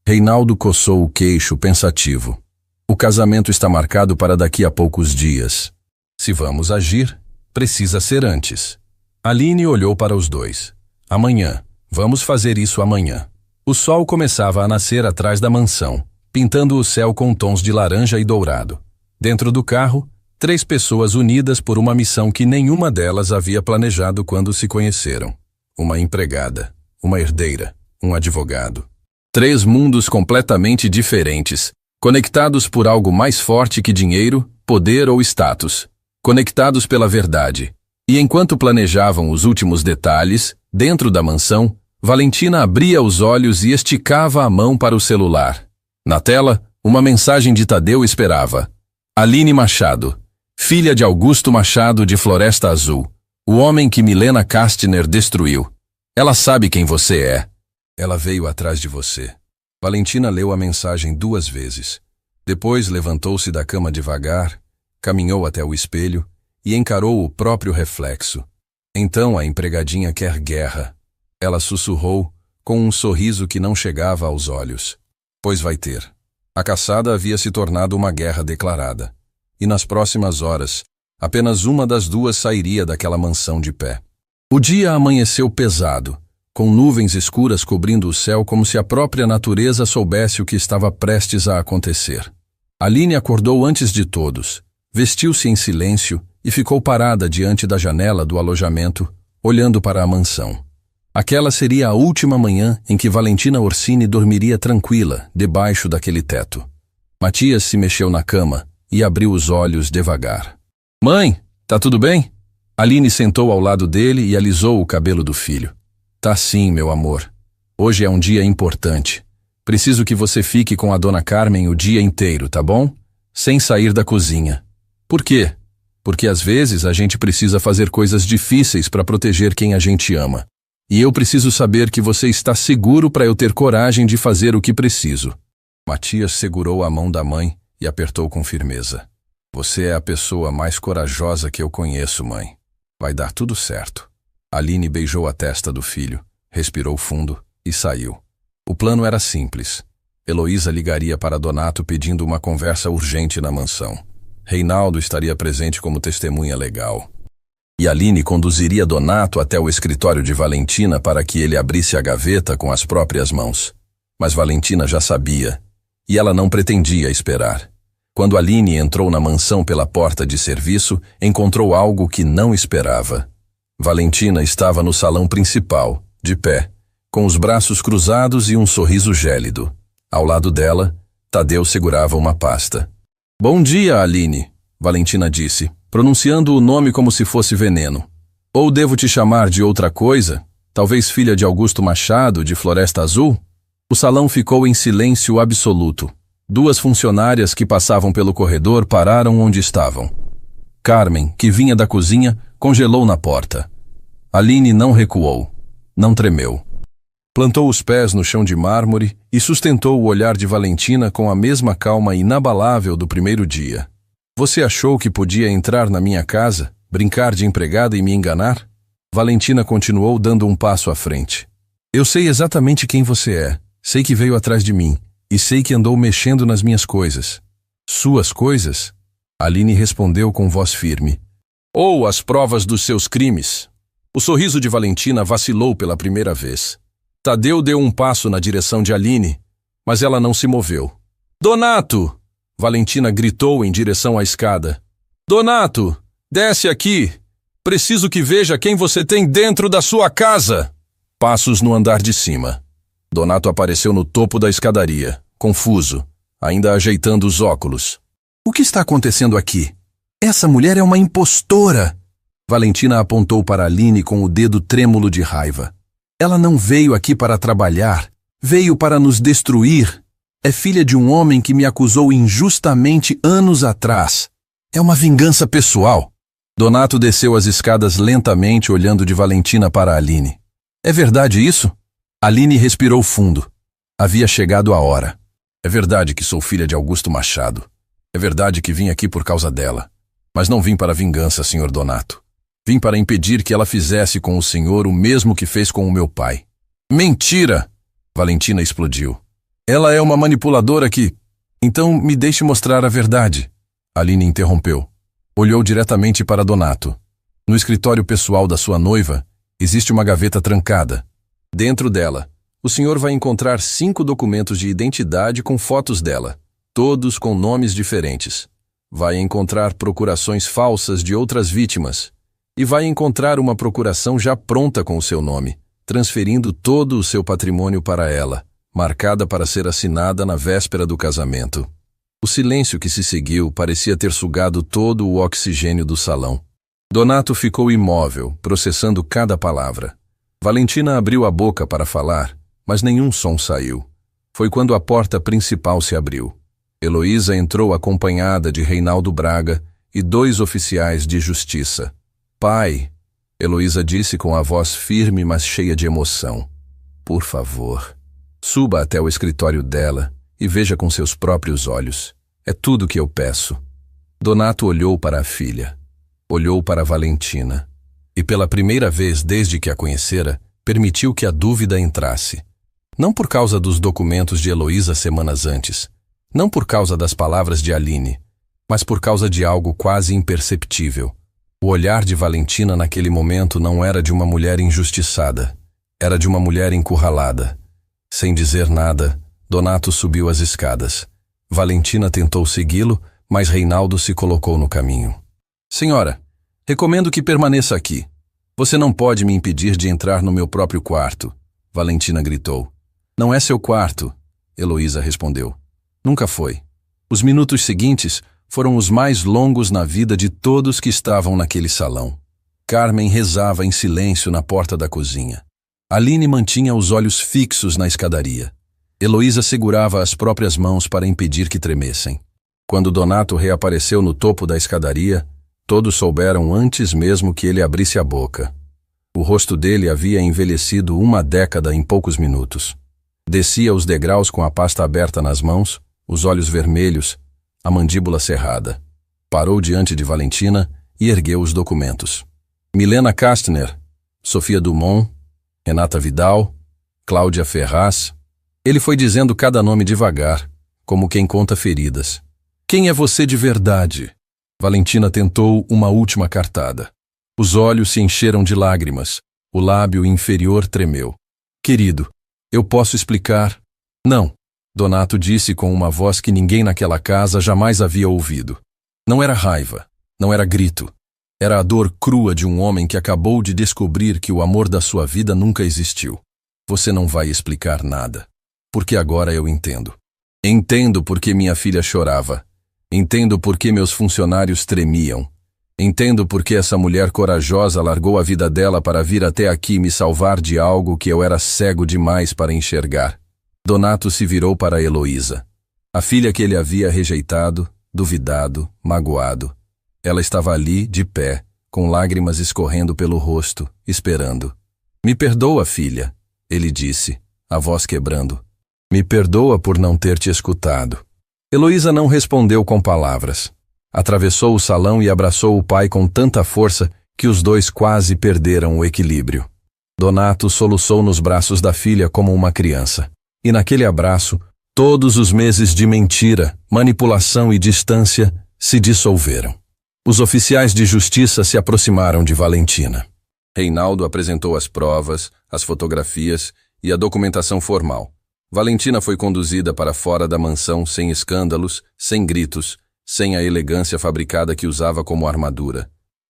Reinaldo coçou o queixo, pensativo. O casamento está marcado para daqui a poucos dias. Se vamos agir, precisa ser antes. Aline olhou para os dois. Amanhã. Vamos fazer isso amanhã. O sol começava a nascer atrás da mansão, pintando o céu com tons de laranja e dourado. Dentro do carro, 3 pessoas unidas por uma missão que nenhuma delas havia planejado quando se conheceram. Uma empregada, uma herdeira, um advogado. 3 mundos completamente diferentes, conectados por algo mais forte que dinheiro, poder ou status. Conectados pela verdade. E enquanto planejavam os últimos detalhes, dentro da mansão, Valentina abria os olhos e esticava a mão para o celular. Na tela, uma mensagem de Tadeu esperava. Aline Machado, filha de Augusto Machado de Floresta Azul, o homem que Milena Kastner destruiu. Ela sabe quem você é. Ela veio atrás de você. Valentina leu a mensagem 2 vezes. Depois levantou-se da cama devagar, caminhou até o espelho e encarou o próprio reflexo. Então a empregadinha quer guerra. Ela sussurrou, com um sorriso que não chegava aos olhos. Pois vai ter. A caçada havia se tornado uma guerra declarada. E nas próximas horas, apenas uma das 2 sairia daquela mansão de pé. O dia amanheceu pesado, com nuvens escuras cobrindo o céu como se a própria natureza soubesse o que estava prestes a acontecer. Aline acordou antes de todos, vestiu-se em silêncio e ficou parada diante da janela do alojamento, olhando para a mansão. Aquela seria a última manhã em que Valentina Orsini dormiria tranquila, debaixo daquele teto. Matias se mexeu na cama e abriu os olhos devagar. Mãe, tá tudo bem? Aline sentou ao lado dele e alisou o cabelo do filho. Tá sim, meu amor. Hoje é um dia importante. Preciso que você fique com a dona Carmen o dia inteiro, tá bom? Sem sair da cozinha. Por quê? porque às vezes a gente precisa fazer coisas difíceis para proteger quem a gente ama. E eu preciso saber que você está seguro para eu ter coragem de fazer o que preciso. Matias segurou a mão da mãe e apertou com firmeza. Você é a pessoa mais corajosa que eu conheço, mãe. Vai dar tudo certo. Aline beijou a testa do filho, respirou fundo e saiu. O plano era simples. Heloísa ligaria para Donato pedindo uma conversa urgente na mansão. Reinaldo estaria presente como testemunha legal. E Aline conduziria Donato até o escritório de Valentina para que ele abrisse a gaveta com as próprias mãos. Mas Valentina já sabia, e ela não pretendia esperar. Quando Aline entrou na mansão pela porta de serviço, encontrou algo que não esperava. Valentina estava no salão principal, de pé, com os braços cruzados e um sorriso gélido. Ao lado dela, Tadeu segurava uma pasta. Bom dia, Aline, Valentina disse, pronunciando o nome como se fosse veneno. Ou devo te chamar de outra coisa? Talvez filha de Augusto Machado, de Floresta Azul? O salão ficou em silêncio absoluto. 2 funcionárias que passavam pelo corredor pararam onde estavam. Carmen, que vinha da cozinha, congelou na porta. Aline não recuou, não tremeu. Plantou os pés no chão de mármore e sustentou o olhar de Valentina com a mesma calma inabalável do primeiro dia. Você achou que podia entrar na minha casa, brincar de empregada e me enganar? Valentina continuou dando um passo à frente. Eu sei exatamente quem você é. Sei que veio atrás de mim. E sei que andou mexendo nas minhas coisas. Suas coisas? Aline respondeu com voz firme. Ou as provas dos seus crimes. O sorriso de Valentina vacilou pela primeira vez. Tadeu deu um passo na direção de Aline, mas ela não se moveu. Donato! Valentina gritou em direção à escada. Donato, desce aqui! Preciso que veja quem você tem dentro da sua casa! Passos no andar de cima. Donato apareceu no topo da escadaria, confuso, ainda ajeitando os óculos. O que está acontecendo aqui? Essa mulher é uma impostora! Valentina apontou para Aline com o dedo trêmulo de raiva. Ela não veio aqui para trabalhar, veio para nos destruir. É filha de um homem que me acusou injustamente anos atrás. É uma vingança pessoal. Donato desceu as escadas lentamente, olhando de Valentina para Aline. É verdade isso? Aline respirou fundo. Havia chegado a hora. É verdade que sou filha de Augusto Machado. É verdade que vim aqui por causa dela. Mas não vim para vingança, Sr. Donato. Vim para impedir que ela fizesse com o senhor o mesmo que fez com o meu pai. Mentira! Valentina explodiu. Ela é uma manipuladora que... Então me deixe mostrar a verdade. Aline interrompeu. Olhou diretamente para Donato. No escritório pessoal da sua noiva, existe uma gaveta trancada. Dentro dela, o senhor vai encontrar 5 documentos de identidade com fotos dela, todos com nomes diferentes. Vai encontrar procurações falsas de outras vítimas. E vai encontrar uma procuração já pronta com o seu nome, transferindo todo o seu patrimônio para ela, marcada para ser assinada na véspera do casamento. O silêncio que se seguiu parecia ter sugado todo o oxigênio do salão. Donato ficou imóvel, processando cada palavra. Valentina abriu a boca para falar, mas nenhum som saiu. Foi quando a porta principal se abriu. Heloísa entrou acompanhada de Reinaldo Braga e 2 oficiais de justiça. Pai, Heloísa disse com a voz firme, mas cheia de emoção. Por favor, suba até o escritório dela e veja com seus próprios olhos. É tudo o que eu peço. Donato olhou para a filha. Olhou para Valentina. E pela primeira vez desde que a conhecera, permitiu que a dúvida entrasse. Não por causa dos documentos de Heloísa semanas antes. Não por causa das palavras de Aline. Mas por causa de algo quase imperceptível. O olhar de Valentina naquele momento não era de uma mulher injustiçada. Era de uma mulher encurralada. Sem dizer nada, Donato subiu as escadas. Valentina tentou segui-lo, mas Reinaldo se colocou no caminho. Senhora, recomendo que permaneça aqui. Você não pode me impedir de entrar no meu próprio quarto, Valentina gritou. Não é seu quarto, Heloísa respondeu. Nunca foi. Os minutos seguintes foram os mais longos na vida de todos que estavam naquele salão. Carmen rezava em silêncio na porta da cozinha. Aline mantinha os olhos fixos na escadaria. Heloísa segurava as próprias mãos para impedir que tremessem. Quando Donato reapareceu no topo da escadaria, Todos souberam antes mesmo que ele abrisse a boca. O rosto dele havia envelhecido 1 década em poucos minutos. Descia os degraus com a pasta aberta nas mãos, os olhos vermelhos, a mandíbula cerrada. Parou diante de Valentina e ergueu os documentos. Milena Kastner, Sofia Dumont, Renata Vidal, Cláudia Ferraz. Ele foi dizendo cada nome devagar, como quem conta feridas. Quem é você de verdade? Valentina tentou uma última cartada. Os olhos se encheram de lágrimas. O lábio inferior tremeu. Querido, eu posso explicar? Não, Donato disse com uma voz que ninguém naquela casa jamais havia ouvido. Não era raiva, não era grito. Era a dor crua de um homem que acabou de descobrir que o amor da sua vida nunca existiu. Você não vai explicar nada. Porque agora eu entendo. Entendo porque minha filha chorava. Entendo porque meus funcionários tremiam. Entendo porque essa mulher corajosa largou a vida dela para vir até aqui me salvar de algo que eu era cego demais para enxergar. Donato se virou para Heloísa, a filha que ele havia rejeitado, duvidado, magoado. Ela estava ali, de pé, com lágrimas escorrendo pelo rosto, esperando. Me perdoa, filha, ele disse, a voz quebrando. Me perdoa por não ter te escutado. Heloísa não respondeu com palavras. Atravessou o salão e abraçou o pai com tanta força que os dois quase perderam o equilíbrio. Donato soluçou nos braços da filha como uma criança. E naquele abraço, todos os meses de mentira, manipulação e distância se dissolveram. Os oficiais de justiça se aproximaram de Valentina. Reinaldo apresentou as provas, as fotografias e a documentação formal. Valentina foi conduzida para fora da mansão sem escândalos, sem gritos, sem a elegância fabricada que usava como armadura.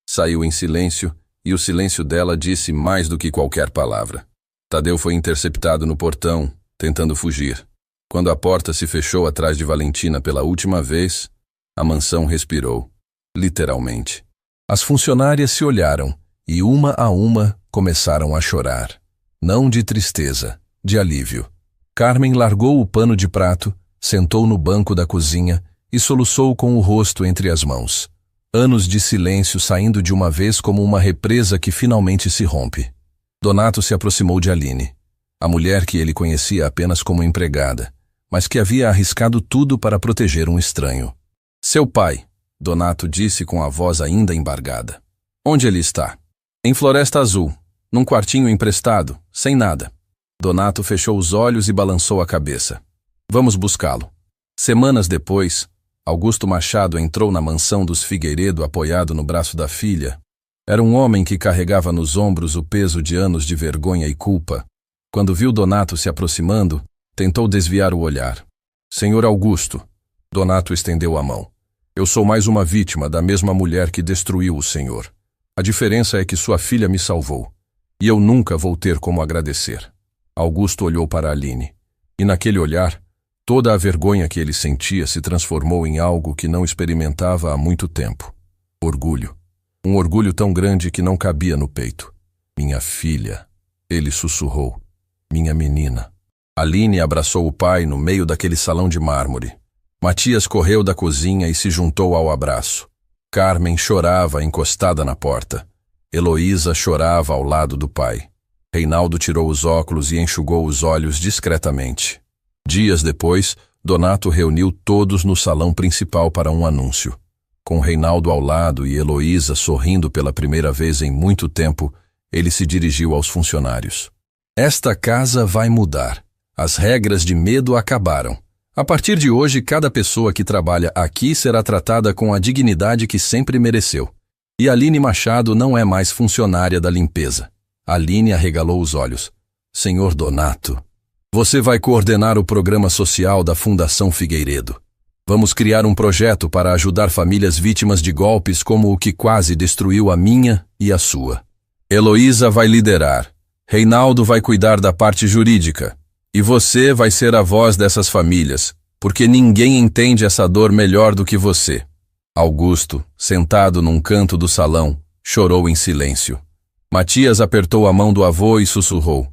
Saiu em silêncio, e o silêncio dela disse mais do que qualquer palavra. Tadeu foi interceptado no portão, tentando fugir. Quando a porta se fechou atrás de Valentina pela última vez, a mansão respirou, literalmente. As funcionárias se olharam, e uma a uma começaram a chorar. Não de tristeza, de alívio. Carmen largou o pano de prato, sentou no banco da cozinha e soluçou com o rosto entre as mãos. Anos de silêncio saindo de uma vez como uma represa que finalmente se rompe. Donato se aproximou de Aline, a mulher que ele conhecia apenas como empregada, mas que havia arriscado tudo para proteger um estranho. Seu pai, Donato disse com a voz ainda embargada. Onde ele está? Em Floresta Azul, num quartinho emprestado, sem nada. Donato fechou os olhos e balançou a cabeça. Vamos buscá-lo. Semanas depois, Augusto Machado entrou na mansão dos Figueiredo apoiado no braço da filha. Era um homem que carregava nos ombros o peso de anos de vergonha e culpa. Quando viu Donato se aproximando, tentou desviar o olhar. Senhor Augusto, Donato estendeu a mão. Eu sou mais uma vítima da mesma mulher que destruiu o senhor. A diferença é que sua filha me salvou. E eu nunca vou ter como agradecer. Augusto olhou para Aline. E naquele olhar, toda a vergonha que ele sentia se transformou em algo que não experimentava há muito tempo. Orgulho. Um orgulho tão grande que não cabia no peito. Minha filha, ele sussurrou. Minha menina. Aline abraçou o pai no meio daquele salão de mármore. Matias correu da cozinha e se juntou ao abraço. Carmen chorava encostada na porta. Heloísa chorava ao lado do pai. Reinaldo tirou os óculos e enxugou os olhos discretamente. Dias depois, Donato reuniu todos no salão principal para um anúncio. Com Reinaldo ao lado e Heloísa sorrindo pela primeira vez em muito tempo, ele se dirigiu aos funcionários. Esta casa vai mudar. As regras de medo acabaram. A partir de hoje, cada pessoa que trabalha aqui será tratada com a dignidade que sempre mereceu. E Aline Machado não é mais funcionária da limpeza. Aline arregalou os olhos. Senhor Donato, você vai coordenar o programa social da Fundação Figueiredo. Vamos criar um projeto para ajudar famílias vítimas de golpes como o que quase destruiu a minha e a sua. Heloísa vai liderar. Reinaldo vai cuidar da parte jurídica. E você vai ser a voz dessas famílias, porque ninguém entende essa dor melhor do que você. Augusto, sentado num canto do salão, chorou em silêncio. Matias apertou a mão do avô e sussurrou.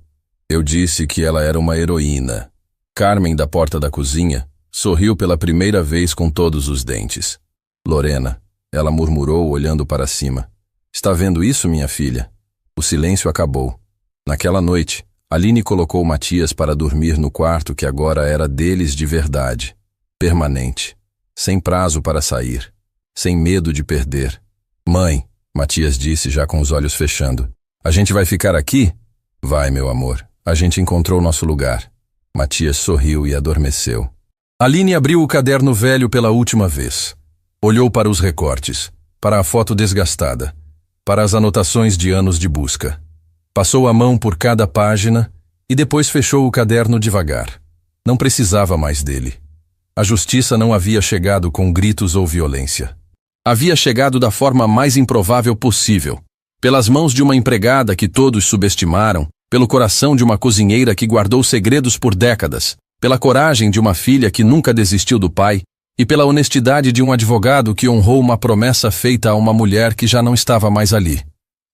Eu disse que ela era uma heroína. Carmen, da porta da cozinha, sorriu pela primeira vez com todos os dentes. Lorena, ela murmurou, olhando para cima. Está vendo isso, minha filha? O silêncio acabou. Naquela noite, Aline colocou Matias para dormir no quarto que agora era deles de verdade, permanente, sem prazo para sair, sem medo de perder. Mãe, Matias disse já com os olhos fechando, a gente vai ficar aqui? Vai, meu amor, a gente encontrou nosso lugar. Matias sorriu e adormeceu. Aline abriu o caderno velho pela última vez. Olhou para os recortes, para a foto desgastada, para as anotações de anos de busca. Passou a mão por cada página e depois fechou o caderno devagar. Não precisava mais dele. A justiça não havia chegado com gritos ou violência. Havia chegado da forma mais improvável possível, pelas mãos de uma empregada que todos subestimaram, pelo coração de uma cozinheira que guardou segredos por décadas, pela coragem de uma filha que nunca desistiu do pai e pela honestidade de um advogado que honrou uma promessa feita a uma mulher que já não estava mais ali.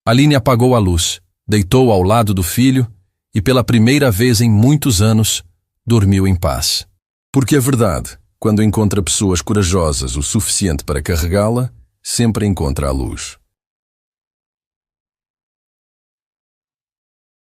Aline apagou a luz, deitou ao lado do filho e, pela primeira vez em muitos anos, dormiu em paz. Porque é verdade, quando encontra pessoas corajosas o suficiente para carregá-la, sempre encontra a luz.